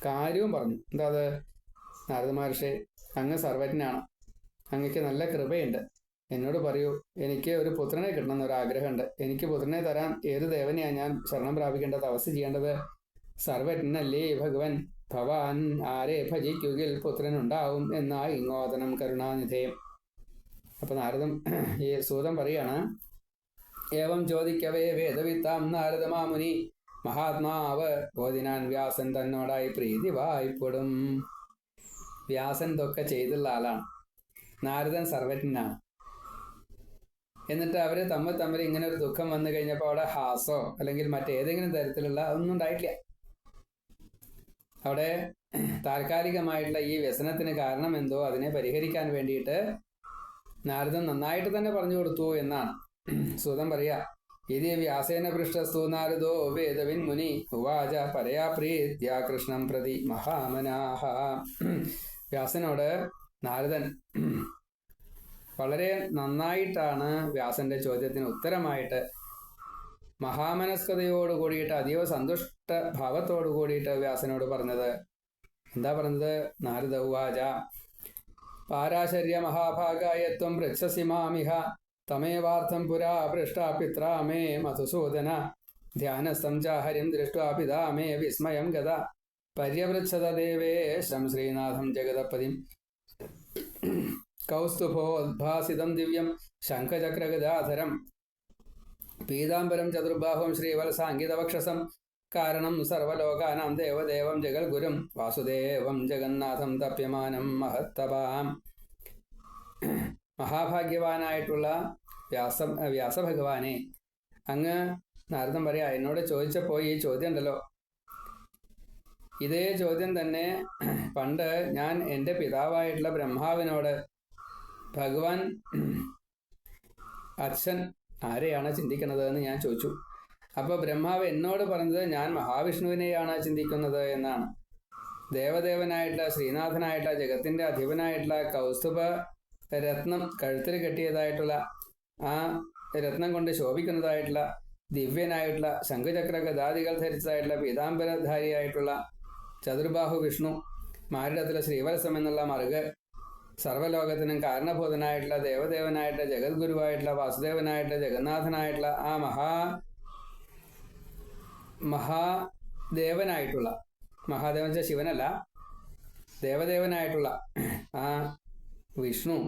കാര്യവും പറഞ്ഞു. എന്താ അത്? നാരദ മഹർഷി, അങ്ങ് സർവജ്ഞനാണ്, അങ്ങക്ക് നല്ല കൃപയുണ്ട്. എന്നോട് പറയൂ, എനിക്ക് ഒരു പുത്രനെ കിട്ടണമെന്ന് ഒരാഗ്രഹമുണ്ട്. എനിക്ക് പുത്രനെ തരാൻ ഏത് ദേവനെയാണ് ഞാൻ ശരണം പ്രാപിക്കേണ്ടത്, തപസ് ചെയ്യേണ്ടത്? സർവജ്ഞനല്ലേ ഭഗവൻ, ഭവാൻ ആരെ ഭജിക്കുകിൽ പുത്രനുണ്ടാവും എന്നാ ഇങ്ങോദനം കരുണാനിധേയം. അപ്പൊ നാരദം ഈ സൂതം പറയാണ്, ഏവം ചോദിക്കവേ വേദവിത്താം നാരദമാമുനി മഹാത്മാവ് ബോധിനാൻ വ്യാസൻ തന്നോടായി പ്രീതി വായ്പെടും. വ്യാസൻ ഇതൊക്കെ ചെയ്തുള്ള ആളാണ്, നാരദൻ സർവജ്ഞനാണ്. എന്നിട്ട് അവര് തമ്മിൽ ഇങ്ങനെ ഒരു ദുഃഖം വന്നു കഴിഞ്ഞപ്പോൾ അവിടെ ഹാസോ അല്ലെങ്കിൽ മറ്റേതെങ്കിലും തരത്തിലുള്ള ഒന്നും ഉണ്ടായിട്ടില്ല. അവിടെ താൽക്കാലികമായിട്ടുള്ള ഈ വ്യസനത്തിന് കാരണം എന്തോ അതിനെ പരിഹരിക്കാൻ വേണ്ടിയിട്ട് നാരദൻ നന്നായിട്ട് തന്നെ പറഞ്ഞു കൊടുത്തു എന്നാണ് സൂതൻ പറയാ. ഇത് വ്യാസേന പൃഷ്ടസ്തു നാരദോ വേദവിൻ മുനി ഉവാച പരയാ പ്രീത്യ കൃഷ്ണം പ്രതി മഹാമനാഹ. വ്യാസനോട് നാരദൻ വളരെ നന്നായിട്ടാണ് വ്യാസന്റെ ചോദ്യത്തിന് ഉത്തരമായിട്ട് മഹാമനസ്കതയോട് കൂടിയിട്ട് അതീവ സന്തുഷ്ട ഭാവത്തോടു കൂടിയിട്ട് വ്യാസനോട് പറഞ്ഞത്. എന്താ പറഞ്ഞത്? നാരദ ഉവാച പാരാശര്യ മഹാഭാഗായ ത്വം പൃച്ഛസി മാമിഹ തമേവാർത്ഥം പുരാ പൃഷ്ടാ പിത്രാ മേ മധുസൂദന ധ്യാനസ്ഥം ചാഹരിം ദൃഷ്ട്വാ പിതാ മേ വിസ്മയം ഗത പര്യപൃച്ഛത ദേവേശം ശ്രീനാഥം ജഗതപതിം കൗസ്തുഭോദ്ഭാസിതം ദിവ്യം ശംഖചക്രഗദാധരം പീതാംബരം ചതുർബാഹും ശ്രീവത്സാങ്കിതവക്ഷസം കാരണം സർവലോകാനാം ദേവദേവം ജഗൽഗുരും വാസുദേവം ജഗന്നാഥം തപ്യമാനം മഹത്തപാം. മഹാഭാഗ്യവാനായിട്ടുള്ള വ്യാസഭഗവാനെ, അങ്ങ് നാരദൻ പറയാ, എന്നോട് ചോദിച്ചപ്പോൾ ഈ ചോദ്യം ഉണ്ടല്ലോ, ഇതേ ചോദ്യം തന്നെ പണ്ട് ഞാൻ എൻ്റെ പിതാവായിട്ടുള്ള ബ്രഹ്മാവിനോട് ഭഗവാൻ അച്ഛൻ ആരെയാണ് ചിന്തിക്കുന്നത് എന്ന് ഞാൻ ചോദിച്ചു. അപ്പോൾ ബ്രഹ്മാവ് എന്നോട് പറഞ്ഞത് ഞാൻ മഹാവിഷ്ണുവിനെയാണ് ചിന്തിക്കുന്നത് എന്നാണ്. ദേവദേവനായിട്ടുള്ള ശ്രീനാഥനായിട്ടുള്ള ജഗത്തിൻ്റെ അധിപനായിട്ടുള്ള കൗസ്തുഭ രത്നം കഴുത്തിൽ കെട്ടിയതായിട്ടുള്ള ആ രത്നം കൊണ്ട് ശോഭിക്കുന്നതായിട്ടുള്ള ദിവ്യനായിട്ടുള്ള ശംഖുചക്ര ഗദാദികൾ ധരിച്ചതായിട്ടുള്ള പീതാംബരധാരിയായിട്ടുള്ള ചതുർബാഹു വിഷ്ണു, മാരിടത്തിലെ ശ്രീവത്സം എന്നുള്ള മറുക്, സർവ്വലോകത്തിനും കാരണഭൂതനായിട്ടുള്ള ദേവദേവനായിട്ടുള്ള ജഗദ്ഗുരുവായിട്ടുള്ള വാസുദേവനായിട്ടുള്ള ജഗന്നാഥനായിട്ടുള്ള ആ മഹാദേവനായിട്ടുള്ള, മഹാദേവൻ വെച്ചാൽ ശിവനല്ല, ദേവദേവനായിട്ടുള്ള ആ വിഷ്ണു,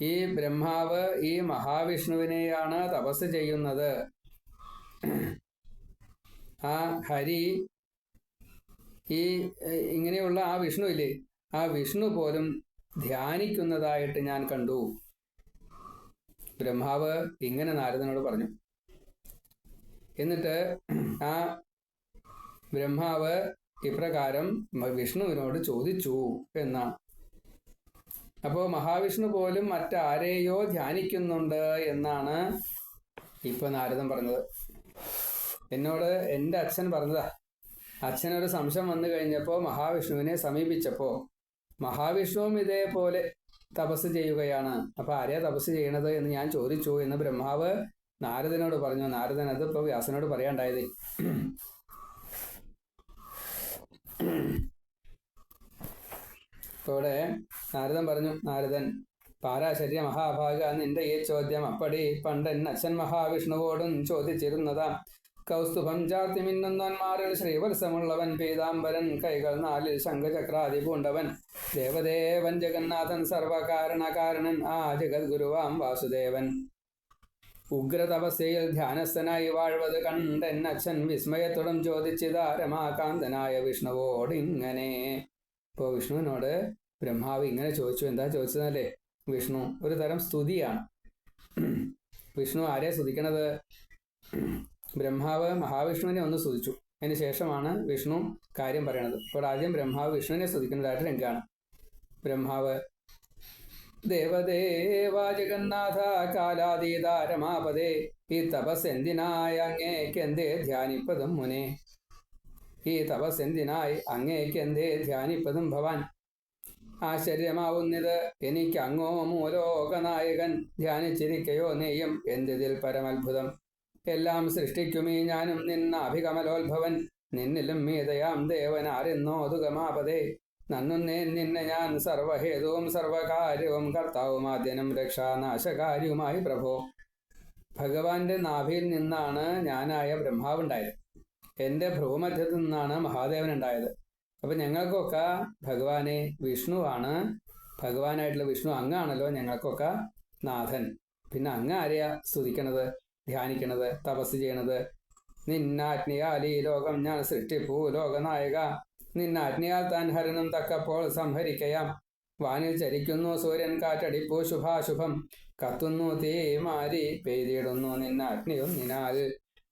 ഈ ബ്രഹ്മാവ് ഈ മഹാവിഷ്ണുവിനെയാണ് തപസ് ചെയ്യുന്നത്. ആ ഹരി ഈ ഇങ്ങനെയുള്ള ആ വിഷ്ണു ഇല്ലേ, ആ വിഷ്ണു പോലും ധ്യാനിക്കുന്നതായിട്ട് ഞാൻ കണ്ടു. ബ്രഹ്മാവ് ഇങ്ങനെ നാരദനോട് പറഞ്ഞു. എന്നിട്ട് ആ ബ്രഹ്മാവ് ഇപ്രകാരം വിഷ്ണുവിനോട് ചോദിച്ചു എന്നാണ്. അപ്പോൾ മഹാവിഷ്ണു പോലും മറ്റാരെയോ ധ്യാനിക്കുന്നുണ്ട് എന്നാണ് ഇപ്പൊ നാരദൻ പറഞ്ഞത്. എന്നോട് എൻ്റെ അച്ഛൻ പറഞ്ഞതാ. അച്ഛനൊരു സംശയം വന്നു കഴിഞ്ഞപ്പോൾ മഹാവിഷ്ണുവിനെ സമീപിച്ചപ്പോൾ മഹാവിഷ്ണുവും ഇതേപോലെ തപസ് ചെയ്യുകയാണ്. അപ്പൊ ആരെയാ തപസ് ചെയ്യണത് എന്ന് ഞാൻ ചോദിച്ചു എന്ന് ബ്രഹ്മാവ് നാരദനോട് പറഞ്ഞു. നാരദൻ അത് ഇപ്പൊ വ്യാസനോട് പറയാണ്ടായത്. ഇവിടെ നാരദൻ പറഞ്ഞു, നാരദൻ പാരാശര്യ മഹാഭാഗ, നിന്റെ ഈ ചോദ്യം അപ്പടി പണ്ടൻ അച്ഛൻ മഹാവിഷ്ണുവോടും ചോദിച്ചിരുന്നതാ. കൗസ്തുഭം ചാർത്തി മിന്നുന്നവന്മാരിൽ ശ്രീവത്സമുള്ളവൻ, പീതാംബരൻ, കൈകൾ നാലിൽ ശംഖചക്രാദി പൂണ്ടവൻ, ദേവദേവൻ ജഗന്നാഥൻ, സർവകാരണകാരണൻ, ആ ജഗദ്ഗുരുവാം വാസുദേവൻ, ഉഗ്രതപസ്യയിൽ ധ്യാനസ്ഥനായി വാഴ്വത് കണ്ടെൻ അച്ഛൻ വിസ്മയത്തോടും ചോദിച്ചിതാ രമാകാന്തനായ വിഷ്ണുവോടിങ്ങനെ. ഇപ്പോൾ വിഷ്ണുവിനോട് ബ്രഹ്മാവ് ഇങ്ങനെ ചോദിച്ചു. എന്താ ചോദിച്ചതല്ലേ? വിഷ്ണു ഒരു തരം സ്തുതിയാണ്. വിഷ്ണു ആരെയാ സ്തുതിക്കണത്? ബ്രഹ്മാവ് മഹാവിഷ്ണുവിനെ ഒന്ന് സ്തുതിച്ചു. അതിന് ശേഷമാണ് വിഷ്ണു കാര്യം പറയണത്. ഇപ്പോൾ ആദ്യം ബ്രഹ്മാവ് വിഷ്ണുവിനെ സ്തുതിക്കുന്നതായിട്ട് രംഗാണ്. ബ്രഹ്മാവ് ദേവദേവ ജഗന്നാഥ കാലാതീത രമാപദേ, ഈ തപസ് എന്തിനായി അങ്ങേക്കെന്തേ ധ്യാനിപ്പതും മുനെ, ഈ തപസ് എന്തിനായി അങ്ങേക്കെന്തേ ധ്യാനിപ്പതും ഭവാൻ. ആശ്ചര്യമാവുന്നത് എനിക്ക് അങ്ങോ മൂലോകനായകൻ, ധ്യാനിച്ചിരിക്കയോ നെയ്യും എന്തിതിൽ പരമത്ഭുതം. എല്ലാം സൃഷ്ടിക്കുമീ ഞാനും നിന്ന അഭികമലോത്ഭവൻ, നിന്നിലും മീതയാം ദേവനാരെന്നോതുകമാപതേ. നന്നുന്നേൻ നിന്നെ ഞാൻ സർവഹേതുവും സർവകാര്യവും കർത്താവുമാദ്യനും രക്ഷാനാശകാരിയുമായി പ്രഭോ. ഭഗവാന്റെ നാഭിയിൽ നിന്നാണ് ഞാനായ ബ്രഹ്മാവുണ്ടായത്. എൻ്റെ ഭ്രൂമധ്യത്തിൽ നിന്നാണ് മഹാദേവൻ ഉണ്ടായത്. അപ്പം ഞങ്ങൾക്കൊക്കെ ഭഗവാനെ വിഷ്ണുവാണ്. ഭഗവാനായിട്ടുള്ള വിഷ്ണു അങ്ങാണല്ലോ ഞങ്ങൾക്കൊക്കെ നാഥൻ. പിന്നെ അങ്ങ് ആരെയാ സ്തുതിക്കണത്, ധ്യാനിക്കണത്, തപസ് ചെയ്യണത്? നിന്നാജ്ഞയാൽ ഈ ലോകം ഞാൻ സൃഷ്ടിപ്പൂ ലോകനായക, നിന്നാജ്ഞയാൽ താൻ ഹരണം തക്കപ്പോൾ സംഹരിക്കയാം. വാനിൽ ചരിക്കുന്നു സൂര്യൻ, കാറ്റടിപ്പൂ ശുഭാശുഭം, കത്തുന്നു തീ മാരി പെയ്തിടുന്നു നിന്നാജ്ഞയൊന്നിനാൽ.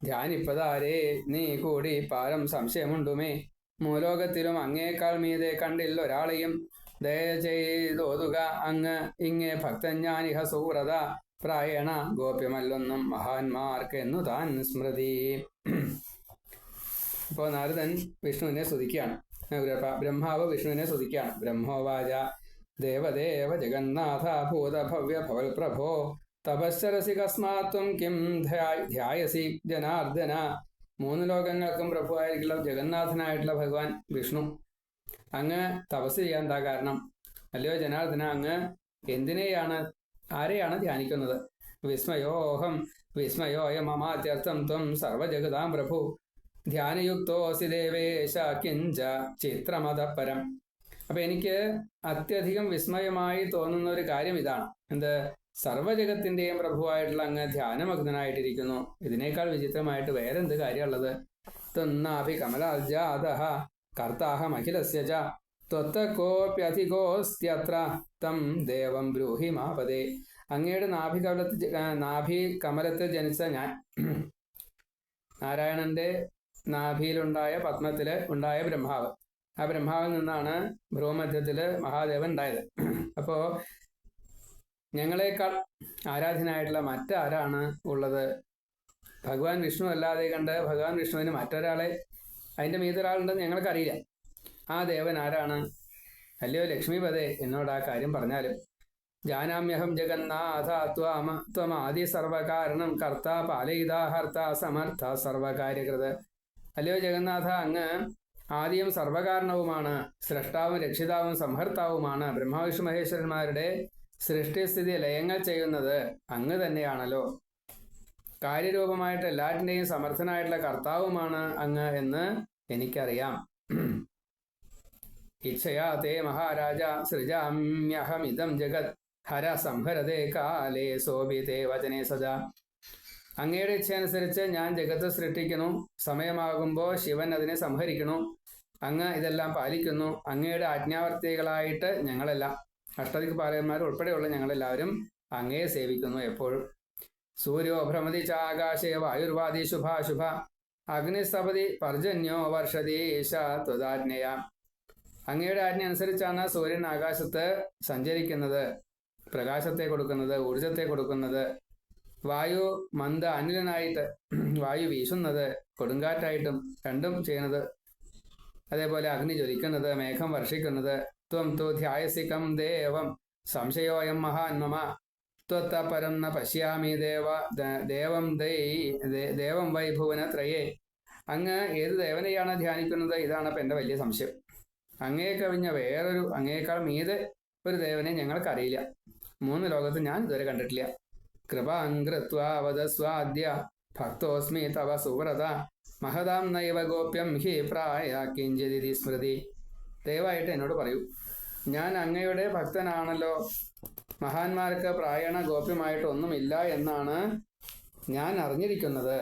ധ്യാനിപ്പതാരേ നീ കൂടി പാരം സംശയമുണ്ടുമേ, മൂലോകത്തിലും അങ്ങേക്കാൾ മീതെ കണ്ടില്ലൊരാളെയും. ദയ ചെയ്തോതുക അങ്ങ് ഇങ്ങേ ഭക്തൻ ഞാനിഹ സൂറത, പ്രായണ ഗോപ്യമല്ലൊന്നും മഹാന്മാർക്ക് എന്നു താൻ സ്മൃതി. ഇപ്പോൾ നാരദൻ വിഷ്ണുവിനെ സ്തുതിക്കുകയാണ്. ബ്രഹ്മാവ് വിഷ്ണുവിനെ സ്തുതിക്കുകയാണ്. ബ്രഹ്മോവാച ദേവദേവ ജഗന്നാഥ ഭൂതഭവ്യ ഭവൽ പ്രഭോ, തപശ്ചരസി കസ്മാത്വം കിം ധ്യായസി ജനാർദ്ദന. മൂന്ന് ലോകങ്ങൾക്കും പ്രഭുവായിരിക്കുള്ള ജഗന്നാഥനായിട്ടുള്ള ഭഗവാൻ വിഷ്ണു, അങ്ങ് തപസ് ചെയ്യാൻ എന്താ കാരണം? അല്ലയോ ജനാർദ്ദന, അങ്ങ് എന്തിനെയാണ്, ആരെയാണ് ധ്യാനിക്കുന്നത്? വിസ്മയോഹം വിസ്മയോയമമാത്യർത്ഥം ത്വം സർവജഗതാം പ്രഭു, ധ്യാനയുക്തോസി ദേവേശ കിഞ്ച ചിത്രമതപരം. അപ്പം എനിക്ക് അത്യധികം വിസ്മയമായി തോന്നുന്ന ഒരു കാര്യം ഇതാണ്. എന്ത്? സർവജഗത്തിൻ്റെയും പ്രഭുവായിട്ടുള്ള അങ്ങ് ധ്യാനമഗ്നായിട്ടിരിക്കുന്നു. ഇതിനേക്കാൾ വിചിത്രമായിട്ട് വേറെന്ത് കാര്യമുള്ളത്? ത്വന്നാഭി കമലാജാത കർത്താഹമഖിലസ്യ ച ത്വത്തകോപ്യധികോസ്ത്യത്ര തം ദേവം ബ്രൂഹി മാപദേ. അങ്ങയുടെ നാഭി കമലത്തിൽ ജനിച്ച ഞാൻ, നാരായണന്റെ നാഭിയിലുണ്ടായ പത്മത്തിൽ ഉണ്ടായ ബ്രഹ്മാവ്, ആ ബ്രഹ്മാവിൽ നിന്നാണ് ഭ്രൂമധ്യത്തിൽ മഹാദേവൻ ഉണ്ടായത്. അപ്പോൾ ഞങ്ങളെക്കാൾ ആരാധനായിട്ടുള്ള മറ്റാരാണ് ഉള്ളത്? ഭഗവാൻ വിഷ്ണു അല്ലാതെ കണ്ട് ഭഗവാൻ വിഷ്ണുവിന് മറ്റൊരാളെ അതിൻ്റെ മീതൊരാളുണ്ടെന്ന് ഞങ്ങൾക്കറിയില്ല. ആ ദേവൻ ആരാണ്? അല്ലയോ ലക്ഷ്മീപതേ, എന്നോട് ആ കാര്യം പറഞ്ഞാലും. ജാനാമ്യഹം ജഗന്നാഥ ത്വമാദി സർവകാരണം കർത്ത പാലയിതാ ഹർത്ത സമർത്ഥ സർവകാര്യകൃത്. അല്ലയോ ജഗന്നാഥ, അങ്ങ് ആദിയും സർവകാരണവുമാണ്, സ്രഷ്ടാവും രക്ഷിതാവും സംഹർത്താവുമാണ്. ബ്രഹ്മാവിഷ്ണു മഹേശ്വരന്മാരുടെ സൃഷ്ടിസ്ഥിതി ലയങ്ങൾ ചെയ്യുന്നത് അങ്ങ് തന്നെയാണല്ലോ. കാര്യരൂപമായിട്ട് എല്ലാറ്റിൻ്റെയും സമർത്ഥനായിട്ടുള്ള കർത്താവുമാണ് അങ്ങ് എന്ന് എനിക്കറിയാം. ഇച്ഛയാ തേ മഹാരാജ സൃജാമ്യഹമിതം ജഗത് ഹര സംഹരതേ കാലേ സോഭിതേ വചനേ സദാ. അങ്ങയുടെ ഇച്ഛയനുസരിച്ച് ഞാൻ ജഗത്ത് സൃഷ്ടിക്കുന്നു. സമയമാകുമ്പോൾ ശിവൻ അതിനെ സംഹരിക്കുന്നു. അങ്ങ് ഇതെല്ലാം പാലിക്കുന്നു. അങ്ങയുടെ ആജ്ഞാവർത്തികളായിട്ട് ഞങ്ങളെല്ലാം, അഷ്ടദിക്പാലകന്മാർ ഉൾപ്പെടെയുള്ള ഞങ്ങളെല്ലാവരും അങ്ങയെ സേവിക്കുന്നു എപ്പോഴും. സൂര്യോ ഭ്രമതി ചാകാശേ വായുർവാദി ശുഭാശുഭ അഗ്നിസ്തപതി പർജന്യോ വർഷതീശ ത്വദാജ്ഞയ. അങ്ങയുടെ ആജ്ഞ അനുസരിച്ചാണ് സൂര്യൻ ആകാശത്ത് സഞ്ചരിക്കുന്നത്, പ്രകാശത്തെ കൊടുക്കുന്നത്, ഊർജത്തെ കൊടുക്കുന്നത്. വായു മന്ദ അനിലനായിട്ട് വായു വീശുന്നത്, കൊടുങ്കാറ്റായിട്ടും രണ്ടും ചെയ്യുന്നത്. അതേപോലെ അഗ്നി ജ്വലിക്കുന്നത്, മേഘം വർഷിക്കുന്നത്. ത്വം തു ധ്യായസികം ദേവം സംശയോയം മഹാന്മമ ത്വത്തപരം ന പശ്യാമി ദേവം വൈ ഭുവനത്രയേ. അങ്ങ് ഏത് ദേവനെയാണ് ധ്യാനിക്കുന്നത്? ഇതാണ് ഇപ്പം എൻ്റെ വലിയ സംശയം. അങ്ങയെ കവിഞ്ഞ അങ്ങയേക്കാൾ മീതെ ഒരു ദേവനെ ഞങ്ങൾക്കറിയില്ല. 3 ലോകത്ത് ഞാൻ ഇതുവരെ കണ്ടിട്ടില്ല. കൃപാങ്കൃത്വാവദസ്വാദ്യ ഭക്തോസ്മി തവ സുവ്രത മഹതാം നൈവ ഗോപ്യം ഹി പ്രായ കിഞ്ചിതി സ്മൃതി. ദയവായിട്ട് എന്നോട് പറയൂ, ഞാൻ അങ്ങയുടെ ഭക്തനാണല്ലോ. മഹാന്മാർക്ക് പ്രായണ ഗോപ്യമായിട്ടൊന്നുമില്ല എന്നാണ് ഞാൻ അറിഞ്ഞിരിക്കുന്നത്.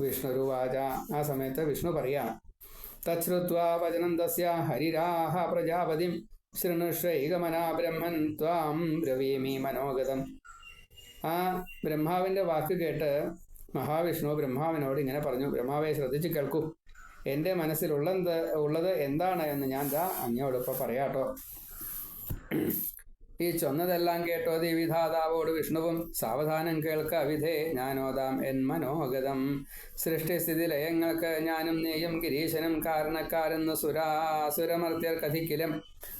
വിഷ്ണുരുവാച. ആ സമയത്ത് വിഷ്ണു പറയാണ്, തച്ഛ്രുത്വാ വചനം തസ്യ ഹരിരാഹ പ്രജാപതിം ശൃണുഷ്വൈകമനാ ബ്രഹ്മൻ ത്വാം ബ്രവീമി മനോഗതം. ആ ബ്രഹ്മാവിൻ്റെ വാക്ക് കേട്ട് മഹാവിഷ്ണു ബ്രഹ്മാവിനോട് ഇങ്ങനെ പറഞ്ഞു, ബ്രഹ്മാവെ ശ്രദ്ധിച്ച് കേൾക്കൂ, എൻ്റെ മനസ്സിലുള്ളത് എന്താണ് എന്ന് ഞാൻ അങ്ങയോടൊപ്പം പറയാട്ടോ. ഈ ചൊന്നതെല്ലാം കേട്ടോ ദേവിധാതാവോട് വിഷ്ണുവും, സാവധാനം കേൾക്ക വിധേ ഞാനോദാം എൻ മനോഗതം. സൃഷ്ടിസ്ഥിതി ലയങ്ങൾക്ക് ഞാനും നീയും ഗിരീശനും കാരണക്കാരെന്ന് സുരമർത്യർ കഥിക്കിലും.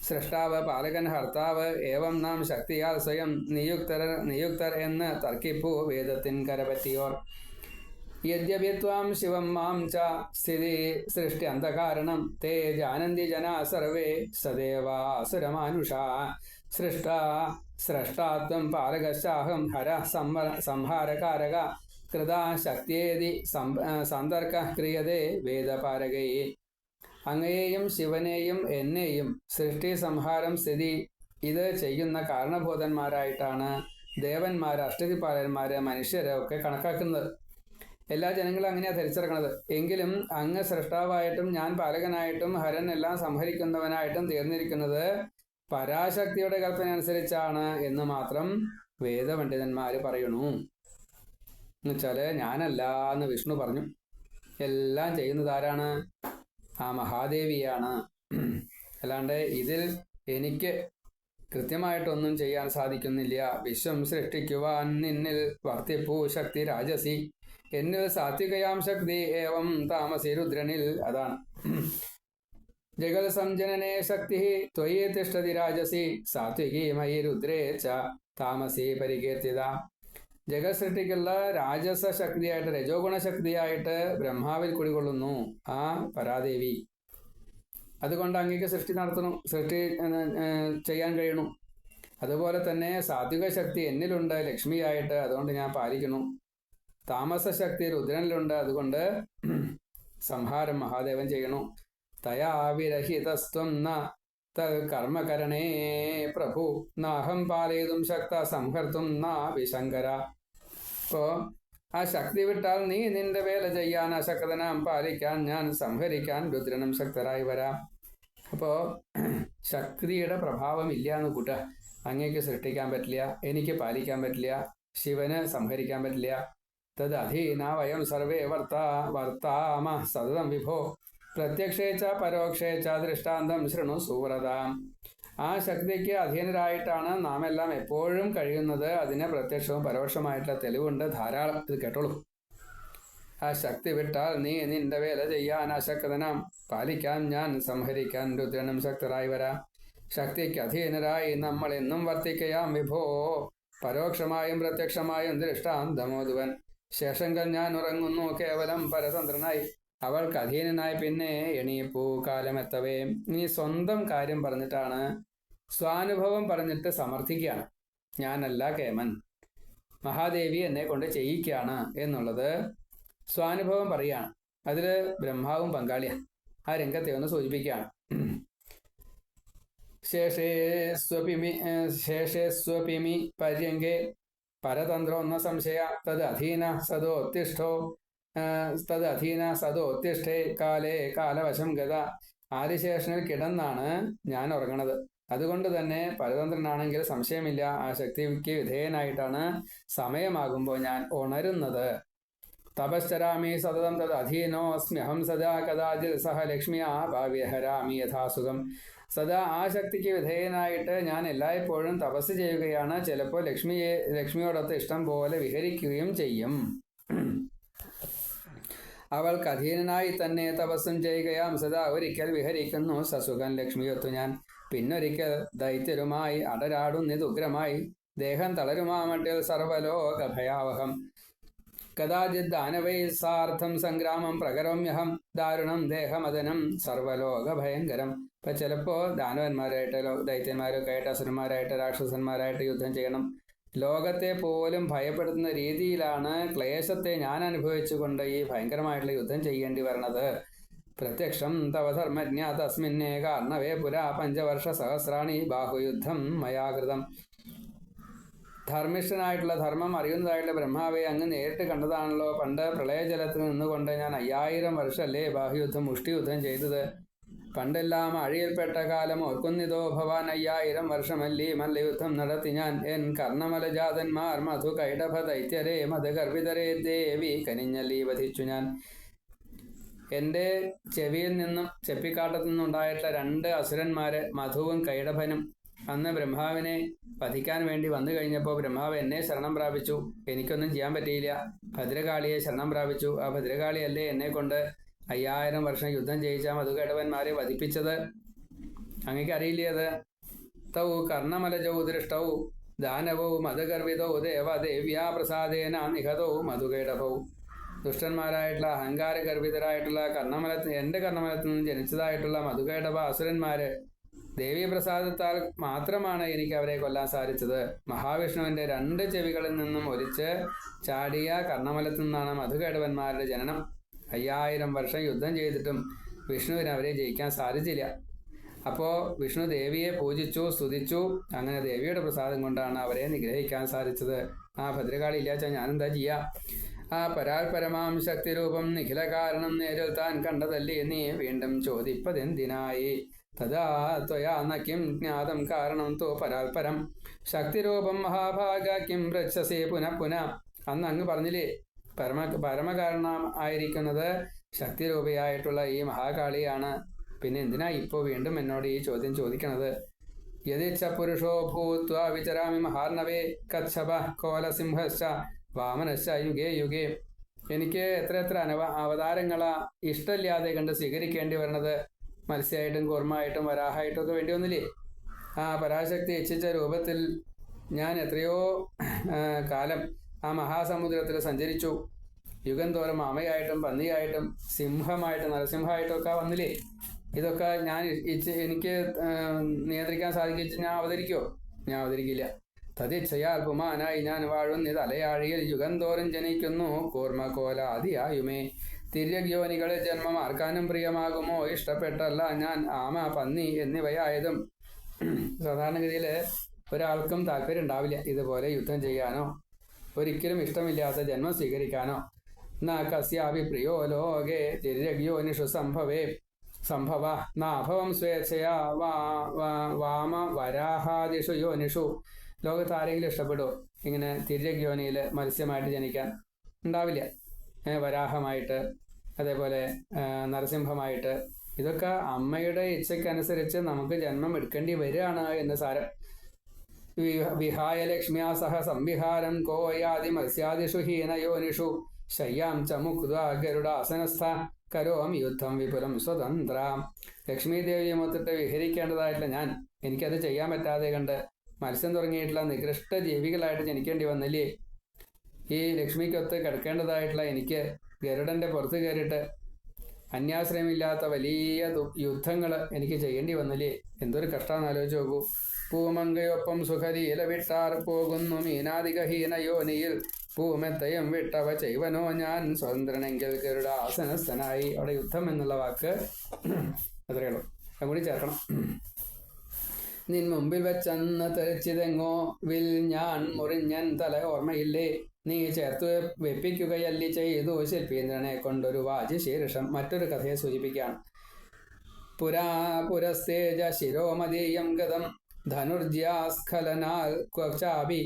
സൃഷ്ടാവ് പാലകൻ ഹർത്താവ് ഏവം നാം ശക്തിയാൽ സ്വയം നിയുക്തർ എന്ന് തർക്കിപ്പു വേദത്തിൻ കരപറ്റിയോർ. യദ്യപി ത്വാം ശിവം മാം ച സ്ഥിതി സൃഷ്ടി അന്ധകാരണം തേ ജാനന്തി ജനാ സർവേ സദേവാസുരമാനുഷാ. സ്രഷ്ടാത്വം പാലകശാഹം ഹര സംഹാരകാരക കൃതാ ശക്തിയേതി സന്തർക്ക ക്രിയതേ വേദപാരകൈ. അങ്ങയെയും ശിവനെയും എന്നെയും സൃഷ്ടി സംഹാരം സ്ഥിതി ഇത് ചെയ്യുന്ന കാരണഭൂതന്മാരായിട്ടാണ് ദേവന്മാർ, അഷ്ടദിക്പാലകന്മാർ, മനുഷ്യരെ ഒക്കെ കണക്കാക്കുന്നത്. എല്ലാ ജനങ്ങളും അങ്ങനെയാണ് ധരിച്ചിറങ്ങണത്. എങ്കിലും അങ്ങ് സൃഷ്ടാവായിട്ടും ഞാൻ പാലകനായിട്ടും ഹരൻ എല്ലാം സംഹരിക്കുന്നവനായിട്ടും തീർന്നിരിക്കുന്നത് പരാശക്തിയുടെ കൽപ്പന അനുസരിച്ചാണ് എന്ന് മാത്രം വേദപണ്ഡിതന്മാർ പറയണു. എന്നുവെച്ചാൽ ഞാനല്ല എന്ന് വിഷ്ണു പറഞ്ഞു. എല്ലാം ചെയ്യുന്നത് ആരാണ്? ആ മഹാദേവിയാണ്. അല്ലാണ്ട് ഇതിൽ എനിക്ക് കൃത്യമായിട്ടൊന്നും ചെയ്യാൻ സാധിക്കുന്നില്ല. വിശ്വം സൃഷ്ടിക്കുവാൻ നിന്നിൽ വർത്തിപ്പൂ ശക്തി രാജസി, എന്നിൽ സാത്വികയാം ശക്തി ഏവം താമസി രുദ്രനിൽ. അതാണ് ജഗൽ സംജനനേ ശക്തി ത്വയി തിഷ്ഠതി രാജസി സാത്വികി മയി രുദ്രേ ച താമസി പരികീർത്തിത. ജഗൽ സൃഷ്ടിക്കുള്ള രാജസ ശക്തിയായിട്ട്, രജോഗുണ ശക്തിയായിട്ട് ബ്രഹ്മാവിൽ കുടികൊള്ളുന്നു ആ പരാദേവി. അതുകൊണ്ട് അങ്ങേക്ക് സൃഷ്ടി ചെയ്യാൻ കഴിയണു. അതുപോലെ തന്നെ സാത്വിക ശക്തി എന്നിലുണ്ട് ലക്ഷ്മിയായിട്ട്, അതുകൊണ്ട് ഞാൻ പാലിക്കുന്നു. താമസ ശക്തി രുദ്രനിലുണ്ട്, അതുകൊണ്ട് സംഹാരം മഹാദേവൻ ചെയ്യണു. തയാ വിരഹിതസ്ത്വം ന കർമ്മകരണേ പ്രഭു നാഹം പാലയിതും ശക്ത സംഹർത്തും ന വിശങ്കര. അപ്പോൾ ആ ശക്തി വിട്ടാൽ നീ നിന്റെ വേല ചെയ്യാൻ അശക്തനാം, പാലിക്കാൻ ഞാൻ, സംഹരിക്കാൻ രുദ്രനും ശക്തരായി വരാം. അപ്പോൾ ശക്തിയുടെ പ്രഭാവം ഇല്ല എന്ന് കൂട്ട. അങ്ങേക്ക് സൃഷ്ടിക്കാൻ പറ്റില്ല, എനിക്ക് പാലിക്കാൻ പറ്റില്ല, ശിവന് സംഹരിക്കാൻ പറ്റില്ല. തദ് അധീന വയം സർവേ വർത്താമ സതതം വിഭോ പ്രത്യക്ഷേച്ച പരോക്ഷേച്ച ദൃഷ്ടാന്തം ശൃണു സുവ്രതാം. ആ ശക്തിക്ക് അധീനരായിട്ടാണ് നാം എല്ലാം എപ്പോഴും കഴിയുന്നത്. അതിന് പ്രത്യക്ഷവും പരോക്ഷമായിട്ടുള്ള തെളിവുണ്ട് ധാരാളം. ഇത് കേട്ടോളൂ. ആ ശക്തി വിട്ടാൽ നീ നിന്റെ വേല ചെയ്യാൻ അശക്തനാം. പാലിക്കാൻ ഞാൻ, സംഹരിക്കാൻ രുദ്രനും ശക്തരായി വരാം. ശക്തിക്ക് അധീനരായി നമ്മൾ എന്നും വർത്തിക്കയാം വിഭോ. പരോക്ഷമായും പ്രത്യക്ഷമായും ദൃഷ്ടാന്തമോതുവൻ. ശേഷങ്ങൾ ഞാൻ ഉറങ്ങുന്നു കേവലം പരതന്ത്രനായി. അവൾക്ക് അധീനനായി പിന്നെ എണീപ്പൂ കാലമെത്തവേ. ഇനി സ്വന്തം കാര്യം പറഞ്ഞിട്ടാണ്, സ്വാനുഭവം പറഞ്ഞിട്ട് സമർത്ഥിക്കുകയാണ്. ഞാനല്ല കേമൻ, മഹാദേവി എന്നെ കൊണ്ട് ചെയ്യിക്കുകയാണ് എന്നുള്ളത് സ്വാനുഭവം പറയുകയാണ്. അതിൽ ബ്രഹ്മാവും പങ്കാളിയാണ്. ആ രംഗത്തെ ഒന്ന് സൂചിപ്പിക്കുകയാണ്. ശേഷേസ്വപിമി പര്യങ്കെ പരതന്ത്രോന്ന സംശയ തദധീന സദോത്തിഷ്ഠേ കാലേ കാലവശം ഗത. ആദിശേഷനിൽ കിടന്നാണ് ഞാൻ ഉറങ്ങണത്. അതുകൊണ്ട് തന്നെ പരതന്ത്രനാണെങ്കിൽ സംശയമില്ല, ആ ശക്തിക്ക് വിധേയനായിട്ടാണ് സമയമാകുമ്പോൾ ഞാൻ ഉണരുന്നത്. തപശ്ചരാമി സതതം തത് അധീനോസ്മ്യഹം സദാ കഥാചിൽ സഹ ലക്ഷ്മിയാ ഭാവ്യഹരാമി യഥാസുഖം. സദാ ആ ശക്തിക്ക് വിധേയനായിട്ട് ഞാൻ എല്ലായ്പ്പോഴും തപസ് ചെയ്യുകയാണ്. ചിലപ്പോൾ ലക്ഷ്മിയോടൊത്ത് ഇഷ്ടം പോലെ വിഹരിക്കുകയും ചെയ്യും. അവൾക്ക് അധീനനായി തന്നെ തപസ്സും ചെയ്യുകയാം സദാ. ഒരിക്കൽ വിഹരിക്കുന്നു സസുഖൻ ലക്ഷ്മിയൊത്തു ഞാൻ. പിന്നൊരിക്കൽ ദൈത്യരുമായി അടരാടുന്നിതുഗ്രമായി. ദേഹം തളരുമാമട്ടിൽ സർവലോക ഭയാവഹം. കഥാചിത് ദാനവൈ സാർത്ഥം സംഗ്രാമം പ്രകരോമ്യഹം. ദാരുണം ദേഹമദനം സർവലോക ഭയങ്കരം. ഇപ്പം ചിലപ്പോൾ ദാനവന്മാരായിട്ട്, ദൈത്യന്മാരൊക്കെ ആയിട്ട്, അസുരന്മാരായിട്ട്, രാക്ഷസന്മാരായിട്ട് യുദ്ധം ചെയ്യണം. ലോകത്തെ പോലും ഭയപ്പെടുത്തുന്ന രീതിയിലാണ് ക്ലേശത്തെ ഞാൻ അനുഭവിച്ചുകൊണ്ട് ഈ ഭയങ്കരമായിട്ടുള്ള യുദ്ധം ചെയ്യേണ്ടി വരണത്. പ്രത്യക്ഷം തവ ധർമ്മജ്ഞ തസ്മിന്നേ കാർണവേ പുരാ 5 വർഷ സഹസ്രാണി ബാഹുയുദ്ധം മയാകൃതം. ധർമ്മിഷ്ഠനായിട്ടുള്ള, ധർമ്മം അറിയുന്നതായിട്ടുള്ള ബ്രഹ്മാവെ അങ്ങ് നേരിട്ട് കണ്ടതാണല്ലോ. പണ്ട് പ്രളയജലത്തിൽ നിന്നുകൊണ്ട് ഞാൻ 5000 വർഷമല്ലേ ബാഹുയുദ്ധം, മുഷ്ടിയുദ്ധം ചെയ്തത്. പണ്ടെല്ലാം അഴിയിൽപ്പെട്ട കാലം ഓർക്കുന്നിതോ ഭവാൻ. 5000 വർഷമല്ലി മല്ലയുദ്ധം നടത്തി ഞാൻ. എൻ കർണമലജാതന്മാർ മധു കൈടഭ ദൈത്യരെ മധുഗർഭിതരെ ദേവി കനിഞ്ഞല്ലി വധിച്ചു ഞാൻ. എൻ്റെ ചെവിയിൽ നിന്നും ചെപ്പിക്കാട്ടത്തു നിന്നുണ്ടായിട്ടുള്ള 2 അസുരന്മാര്, മധുവും കൈടഭനും, അന്ന് ബ്രഹ്മാവിനെ വധിക്കാൻ വേണ്ടി വന്നു കഴിഞ്ഞപ്പോൾ ബ്രഹ്മാവ് എന്നെ ശരണം പ്രാപിച്ചു. എനിക്കൊന്നും ചെയ്യാൻ പറ്റിയില്ല. ഭദ്രകാളിയെ ശരണം പ്രാപിച്ചു. ആ ഭദ്രകാളിയല്ലേ എന്നെ കൊണ്ട് 5000 വർഷം യുദ്ധം ചെയ്യിച്ച മധുകൈടവന്മാരെ വധിപ്പിച്ചത്. അങ്ങക്ക് അറിയില്ലേ അത്? തൗ കർണമലജൗ ദൃഷ്ടൗ ദാനവൗ മധുഗർവിതൗ ദേവദേവ്യാ പ്രസാദേന നിഹതൗ മധുകൈടഭൗ. ദുഷ്ടന്മാരായിട്ടുള്ള, അഹങ്കാരഗർഭിതരായിട്ടുള്ള എൻ്റെ കർണമലത്തിൽ നിന്ന് ജനിച്ചതായിട്ടുള്ള മധുകൈടഭ അസുരന്മാര് ദേവീപ്രസാദത്താൽ മാത്രമാണ് എനിക്ക് അവരെ കൊല്ലാൻ സാധിച്ചത്. മഹാവിഷ്ണുവിൻ്റെ 2 ചെവികളിൽ നിന്നും ഒലിച്ച് ചാടിയ കർണമലത്തിൽ നിന്നാണ് മധുകൈടവന്മാരുടെ ജനനം. 5000 വർഷം യുദ്ധം ചെയ്തിട്ടും വിഷ്ണുവിന് അവരെ ജയിക്കാൻ സാധിച്ചില്ല. അപ്പോൾ വിഷ്ണു ദേവിയെ പൂജിച്ചു, സ്തുതിച്ചു. അങ്ങനെ ദേവിയുടെ പ്രസാദം കൊണ്ടാണ് അവരെ നിഗ്രഹിക്കാൻ സാധിച്ചത്. ആ ഭദ്രകാളി ഇല്ലാച്ചാൽ ഞാനെന്താ ചെയ്യുക? ആ പരാൽപരമാം ശക്തിരൂപം നിഖില കാരണം നേരിൽ താൻ കണ്ടതല്ലേ നീ വീണ്ടും ചോദിപ്പതെന്തിനായി? തഥാ ത്വയാ ന കിം ജ്ഞാതം കാരണം തോ പരാൽപരം ശക്തിരൂപം മഹാഭാഗ കിം പൃച്ഛസി പുനഃ പുനഃ. അന്ന് അങ്ങ് പറഞ്ഞില്ലേ പരമകാരണം ആയിരിക്കുന്നത് ശക്തിരൂപിയായിട്ടുള്ള ഈ മഹാകാളിയാണ്. പിന്നെ എന്തിനാ ഇപ്പോൾ വീണ്ടും എന്നോട് ഈ ചോദ്യം ചോദിക്കണത്? യദിച്ഛ പുരുഷോ ഭൂത്വാ വിചരാമി മഹാർണവേ കച്ഛപ കോലസിംഹശ്ച വാമനശ്ച യുഗേ യുഗേ. എനിക്ക് എത്ര അവതാരങ്ങളാ ഇഷ്ടമില്ലാതെ കണ്ട് സ്വീകരിക്കേണ്ടി വരണത്. മത്സ്യമായിട്ടും കൂർമ്മയായിട്ടും വരാഹമായിട്ടും ഒക്കെ വേണ്ടി വന്നില്ലേ? ആ പരാശക്തി ഇച്ഛിച്ച രൂപത്തിൽ ഞാൻ എത്രയോ കാലം ആ മഹാസമുദ്രത്തിൽ സഞ്ചരിച്ചു. യുഗം തോറും അമയായിട്ടും പന്നിയായിട്ടും സിംഹമായിട്ടും നരസിംഹമായിട്ടും ഒക്കെ വന്നില്ലേ? ഇതൊക്കെ എനിക്ക് നിയന്ത്രിക്കാൻ സാധിക്കിച്ച് ഞാൻ അവതരിക്കുമോ? ഞാൻ അവതരിക്കില്ല. തതിച്ഛയാൽ പുമാനായി ഞാൻ വാഴുന്നിത് അലയാഴിയിൽ യുഗം തോറും ജനിക്കുന്നു കൂർമ്മകോലാദിയായുമേ. തിര്യഗ്യോനികളിൽ ജന്മം ആർക്കാനും പ്രിയമാകുമോ? ഇഷ്ടപ്പെട്ടല്ല ഞാൻ ആമ, പന്നി എന്നിവയായതും. സാധാരണഗതിയിൽ ഒരാൾക്കും താല്പര്യം ഉണ്ടാവില്ല ഇതുപോലെ യുദ്ധം ചെയ്യാനോ, ഒരിക്കലും ഇഷ്ടമില്ലാത്ത ജന്മം സ്വീകരിക്കാനോ. ന കസ്യാപി പ്രിയോ ലോകേ തിര്യഗ്യോനിഷു സംഭവ നാഭവം സ്വേച്ഛയാ വാമ വരാഹാദിഷു യോനിഷു. ലോകത്ത് ആരെങ്കിലും ഇഷ്ടപ്പെടുമോ ഇങ്ങനെ തിര്യഗ്യോനിയിൽ മത്സ്യമായിട്ട് ജനിക്കാൻ? ഉണ്ടാവില്ല. വരാഹമായിട്ട്, അതേപോലെ നരസിംഹമായിട്ട്. ഇതൊക്കെ അമ്മയുടെ ഇച്ഛയ്ക്കനുസരിച്ച് നമുക്ക് ജന്മം എടുക്കേണ്ടി വരികയാണ് എന്ന് സാരം. വിഹായ ലക്ഷ്മ്യാ സഹ സംവിഹാരം കോയാദി മത്സ്യാദിഷു ഹീനയോനിഷു ശയ്യാം ച മുക്ത്വാ ഗരുഡാസനസ്ഥ കരോമി യുദ്ധം വിപുലം സ്വതന്ത്ര. ലക്ഷ്മി ദേവിയെ മൊത്തിട്ട് വിഹരിക്കേണ്ടതായിട്ടുള്ള ഞാൻ എനിക്കത് ചെയ്യാൻ പറ്റാതെ കണ്ട് മത്സ്യം തുടങ്ങിയിട്ടുള്ള നികൃഷ്ട ജീവികളായിട്ട് ജനിക്കേണ്ടി വന്നില്ലേ? ഈ ലക്ഷ്മിക്കൊത്ത് കിടക്കേണ്ടതായിട്ടുള്ള എനിക്ക് ഗരുഡൻ്റെ പുറത്ത് കയറിയിട്ട് അന്യാശ്രയമില്ലാത്ത വലിയ യുദ്ധങ്ങൾ എനിക്ക് ചെയ്യേണ്ടി വന്നില്ലേ? എന്തൊരു കഷ്ടമെന്ന് ആലോചിച്ച് നോക്കൂ. പൂമങ്കയൊപ്പം സുഖലീല വിട്ടാർ പോകുന്നു മീനാദികഹീന യോനിയിൽ പൂമെത്തയും വിട്ടവ ചെയ്വനോ ഞാൻ സ്വതന്ത്രനെങ്കിൽ ഗരുഡാസനസ്ഥനായി. അവിടെ യുദ്ധം എന്നുള്ള വാക്ക് അത്രയേ ഉള്ളൂ, അതുകൂടി ചേർക്കണം. നിൻ മുമ്പിൽ വെച്ചന്ന് തെറിച്ചിതെങ്ങോ വിൽ ഞാൻ മുറിഞ്ഞൻ തല ഓർമ്മയില്ലേ? നീ ചേർത്ത് വെപ്പിക്കുകയല്ലി ചെയ്തു ശില്പീന്ദ്രനെ കൊണ്ടൊരു വാജിശീർഷം. മറ്റൊരു കഥയെ സൂചിപ്പിക്കുകയാണ്. പുരസ്തേജ ശിരോമതീയം ഗതം ധനുർജ്യാസ്ഖലനാൽ ക്വചാപി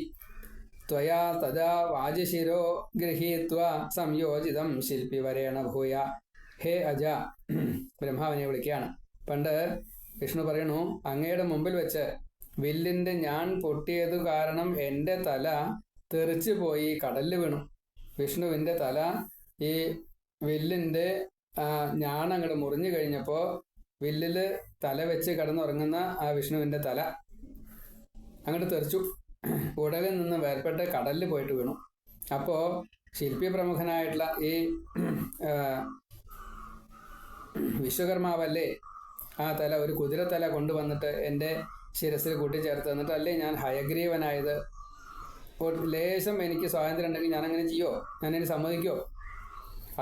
ത്വയാ തദാ വാജിശിരോ ഗൃഹീത്വാ സംയോജിതം ശില്പി വരേണ ഭൂയ. ഹേ അജ, ബ്രഹ്മാവിനെ വിളിക്കുകയാണ്. പണ്ട് വിഷ്ണു പറയണു, അങ്ങയുടെ മുമ്പിൽ വെച്ച് വില്ലിൻ്റെ ഞാൻ പൊട്ടിയതു കാരണം എൻ്റെ തല തെറിച്ചു പോയി കടലിൽ വീണു. വിഷ്ണുവിൻ്റെ തല ഈ വില്ലിൻ്റെ ഞാണങ്ങോട്ട് മുറിഞ്ഞു കഴിഞ്ഞപ്പോൾ വില്ലിൽ തല വെച്ച് കിടന്നുറങ്ങുന്ന ആ വിഷ്ണുവിൻ്റെ തല അങ്ങോട്ട് തെറിച്ചു, ഉടലിൽ നിന്ന് വേർപെട്ട് കടലിൽ പോയിട്ട് വീണു. അപ്പോൾ ശില്പി പ്രമുഖനായിട്ടുള്ള ഈ വിശ്വകർമാവല്ലേ ആ തല, ഒരു കുതിരത്തല കൊണ്ടുവന്നിട്ട് എൻ്റെ ശിരസിൽ കൂട്ടിച്ചേർത്ത് തന്നിട്ട് അല്ലേ ഞാൻ ഹയഗ്രീവനായത്. ലേശം എനിക്ക് സ്വാതന്ത്ര്യം ഉണ്ടെങ്കിൽ ഞാനങ്ങനെ ചെയ്യോ? ഞാനതിന് സമ്മതിക്കോ?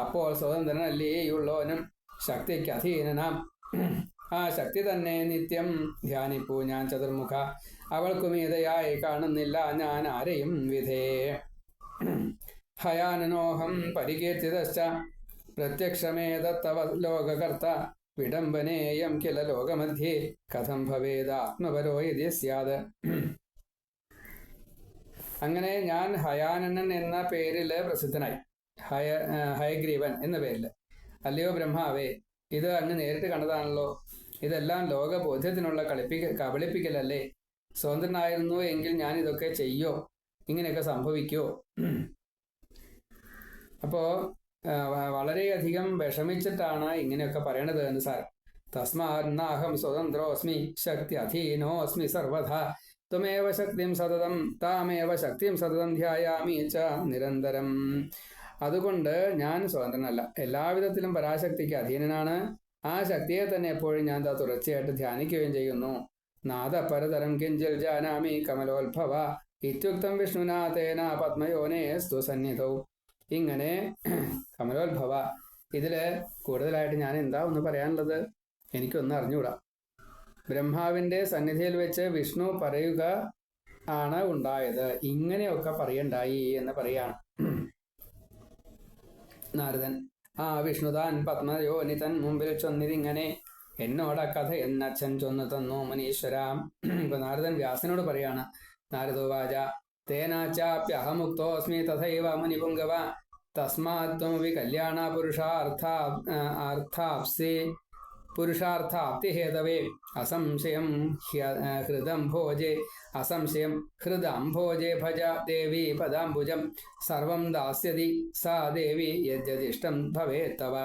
അപ്പോൾ സ്വതന്ത്രനല്ലേയുള്ളോനും ശക്തിക്ക് അധീനനാം. ആ ശക്തി തന്നെ നിത്യം ധ്യാനിപ്പൂ ഞാൻ ചതുർമുഖ. അവൾക്കു മീതയായി കാണുന്നില്ല ഞാൻ ആരെയും വിധേ. ഹയാനനോഹം പരികീർത്തിതശ്ച പ്രത്യക്ഷമേതത്തവ ലോകകർത്ത വിഡംബനേയം കില ലോകമധ്യേ കഥം ഭവേദാത്മപരോ യതി സ്യാത്. അങ്ങനെ ഞാൻ ഹയാനനൻ എന്ന പേരിൽ പ്രസിദ്ധനായി, ഹയഗ്രീവൻ എന്ന പേരിൽ. അല്ലയോ ബ്രഹ്മാവേ, ഇത് അങ്ങ് നേരിട്ട് കണ്ടതാണല്ലോ. ഇതെല്ലാം ലോകബോധ്യത്തിനുള്ള കബളിപ്പിക്കലല്ലേ? സ്വതന്ത്രനായിരുന്നു എങ്കിൽ ഞാൻ ഇതൊക്കെ ചെയ്യോ? ഇങ്ങനെയൊക്കെ സംഭവിക്കോ? അപ്പോൾ വളരെയധികം വിഷമിച്ചിട്ടാണ് ഇങ്ങനെയൊക്കെ പറയണത് എന്ന് സാർ. തസ്മാന്നാഹം സ്വതന്ത്രോസ്മി ശക്തി അധീനോസ്മി സർവഥാ ത്വമേവ ശക്തിം സതതം താമേവ ശക്തിം സതതം ധ്യായാമി ച നിരന്തരം. അതുകൊണ്ട് ഞാൻ സ്വതന്ത്രനല്ല, എല്ലാവിധത്തിലും പരാശക്തിക്ക് അധീനനാണ്. ആ ശക്തിയെ തന്നെ എപ്പോഴും ഞാൻ തുടർച്ചയായിട്ട് ധ്യാനിക്കുകയും ചെയ്യുന്നു. നാദ പരതരം കിഞ്ചിൽ ജാനാമി കമലോത്ഭവ ഇത്യുക്തം വിഷ്ണുനാ തേന പത്മയോനേ സ്തു സന്നിധൗ. ഇങ്ങനെ കമലോത്ഭവ, ഇതിൽ കൂടുതലായിട്ട് ഞാൻ എന്താ ഒന്ന് പറയാനുള്ളത്? എനിക്കൊന്നും അറിഞ്ഞുകൂടാ. ബ്രഹ്മാവിൻ്റെ സന്നിധിയിൽ വെച്ച് വിഷ്ണു പറയുക ആണ് ഉണ്ടായത്, ഇങ്ങനെയൊക്കെ പറയണ്ടായി എന്ന് പറയാണ് നാരദൻ. ആ വിഷ്ണുതാൻ പത്മയോനി തൻ മുമ്പിൽ ചൊന്നിതിങ്ങനെ എന്നോട കഥ എന്നച്ഛൻ ചൊന്നു തന്നു മുനീശ്വരാം. ഇപ്പൊ നാരദൻ വ്യാസനോട് പറയാണ്. നാരദോവാച തേനാച്ചാപ്യഹമുക്തോസ്മി തഥൈവ മുനിപുംഗവ തസ്മാത്വമപി കല്യാണ പുരുഷാർത്ഥാപ്തിഹേതവേ അസംശയം ഹൃദംഭോജേ ഭജ ദേവി പദാംബുജം സർവം ദാസ്യതി സാ ദേവി യദ്യദിഷ്ടം ഭവേത്തവ.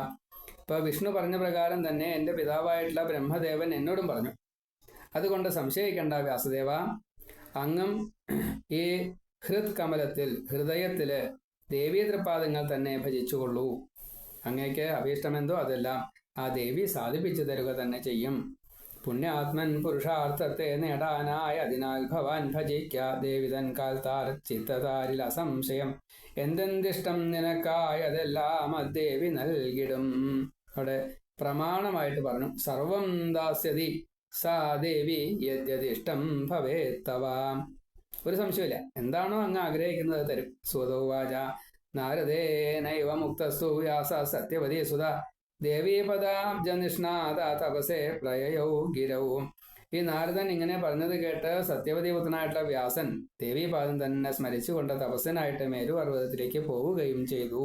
ഇപ്പൊ വിഷ്ണു പറഞ്ഞ പ്രകാരം തന്നെ എൻ്റെ പിതാവായിട്ടുള്ള ബ്രഹ്മദേവൻ എന്നോടും പറഞ്ഞു. അതുകൊണ്ട് സംശയിക്കേണ്ട വ്യാസദേവ, അങ്ങും ഈ ഹൃത്കമലത്തിൽ ഹൃദയത്തില് ദേവീ തൃപ്പാദങ്ങൾ തന്നെ ഭജിച്ചുകൊള്ളൂ. അങ്ങേക്ക് അഭീഷ്ടമെന്തോ അതെല്ലാം ആ ദേവി സാധിപ്പിച്ചു തരുക തന്നെ ചെയ്യും. പുണ്യാത്മൻ പുരുഷാർത്ഥത്തെ നേടാനായി അതിനാൽ ഭവാൻ ഭജിക്ക ദേവി തൻ കാൽത്താർ ചിത്തതാരിൽ അസംശയം എന്തെന്തിഷ്ടം നിനക്കായതെല്ലാം അദ്ദേവി നൽകിടും. അവിടെ പ്രമാണമായിട്ട് പറഞ്ഞു, സർവം ദാസ്യതി സാ ദേവി യദ്യദിഷ്ടം ഭവേത്തവ. ഒരു സംശയമില്ല, എന്താണോ അങ്ങ് ആഗ്രഹിക്കുന്നത് തരും. സുതൗവാച നാരദേനൈവ മുക്തസ്തു വ്യാസ സത്യവതി സുത ദേവീപദാബ്ജനിഷ്ണാദ തപസേ പ്രയയൗ ഗിരവും. ഈ നാരദൻ ഇങ്ങനെ പറഞ്ഞത് കേട്ട് സത്യവതി പുത്രനായിട്ടുള്ള വ്യാസൻ ദേവീപാദം തന്നെ സ്മരിച്ചുകൊണ്ട് തപസ്സനായിട്ട് മേരുപർവ്വതത്തിലേക്ക് പോവുകയും ചെയ്തു.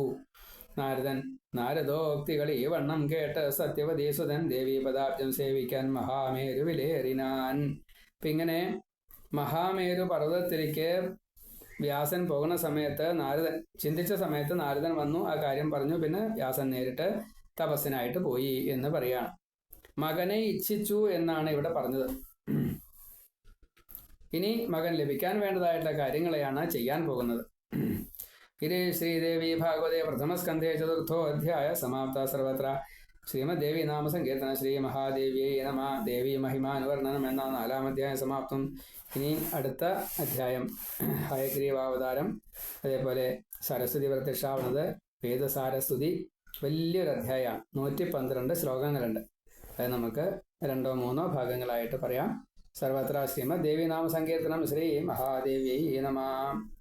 നാരദോക്തികൾ ഈ വണ്ണം കേട്ട് സത്യവതി സുതൻ ദേവീപദാബ്ജം സേവിക്കാൻ മഹാമേരുവിലേറിനാൻ. ഇപ്പം ഇങ്ങനെ മഹാമേരു പർവ്വതത്തിലേക്ക് വ്യാസൻ പോകുന്ന സമയത്ത് ചിന്തിച്ച സമയത്ത് നാരദൻ വന്നു, ആ കാര്യം പറഞ്ഞു. പിന്നെ വ്യാസൻ നേരിട്ട് തപസ്സിനായിട്ട് പോയി എന്ന് പറയാണ്. മകനെ ഇച്ഛിച്ചു എന്നാണ് ഇവിടെ പറഞ്ഞത്. ഇനി മകൻ ലഭിക്കാൻ വേണ്ടതായിട്ടുള്ള കാര്യങ്ങളെയാണ് ചെയ്യാൻ പോകുന്നത്. ഇത് ശ്രീദേവി ഭാഗവതേ പ്രഥമസ്കന്ധേ ചതുർത്ഥോ അധ്യായ സമാപ്ത. സർവത്ര ശ്രീമദ്ദേവി നാമസങ്കീർത്തന. ശ്രീ മഹാദേവിയെ നമ. ദേവി മഹിമാനുവർണ്ണനം എന്ന 4-ാം അധ്യായം സമാപ്തം. ഇനി അടുത്ത അധ്യായം ഹയഗ്രീവാവതാരം, അതേപോലെ സരസ്വതി പ്രത്യക്ഷാവുന്നത്, വേദസാരസ്തുതി, വലിയൊരു അധ്യായമാണ്. 112 ശ്ലോകങ്ങളുണ്ട്. അത് നമുക്ക് 2-3 ഭാഗങ്ങളായിട്ട് പറയാം. സർവത്ര ശ്രീമദ്ദേവി നാമസങ്കീർത്തനം. ശ്രീ മഹാദേവിയെ നമ.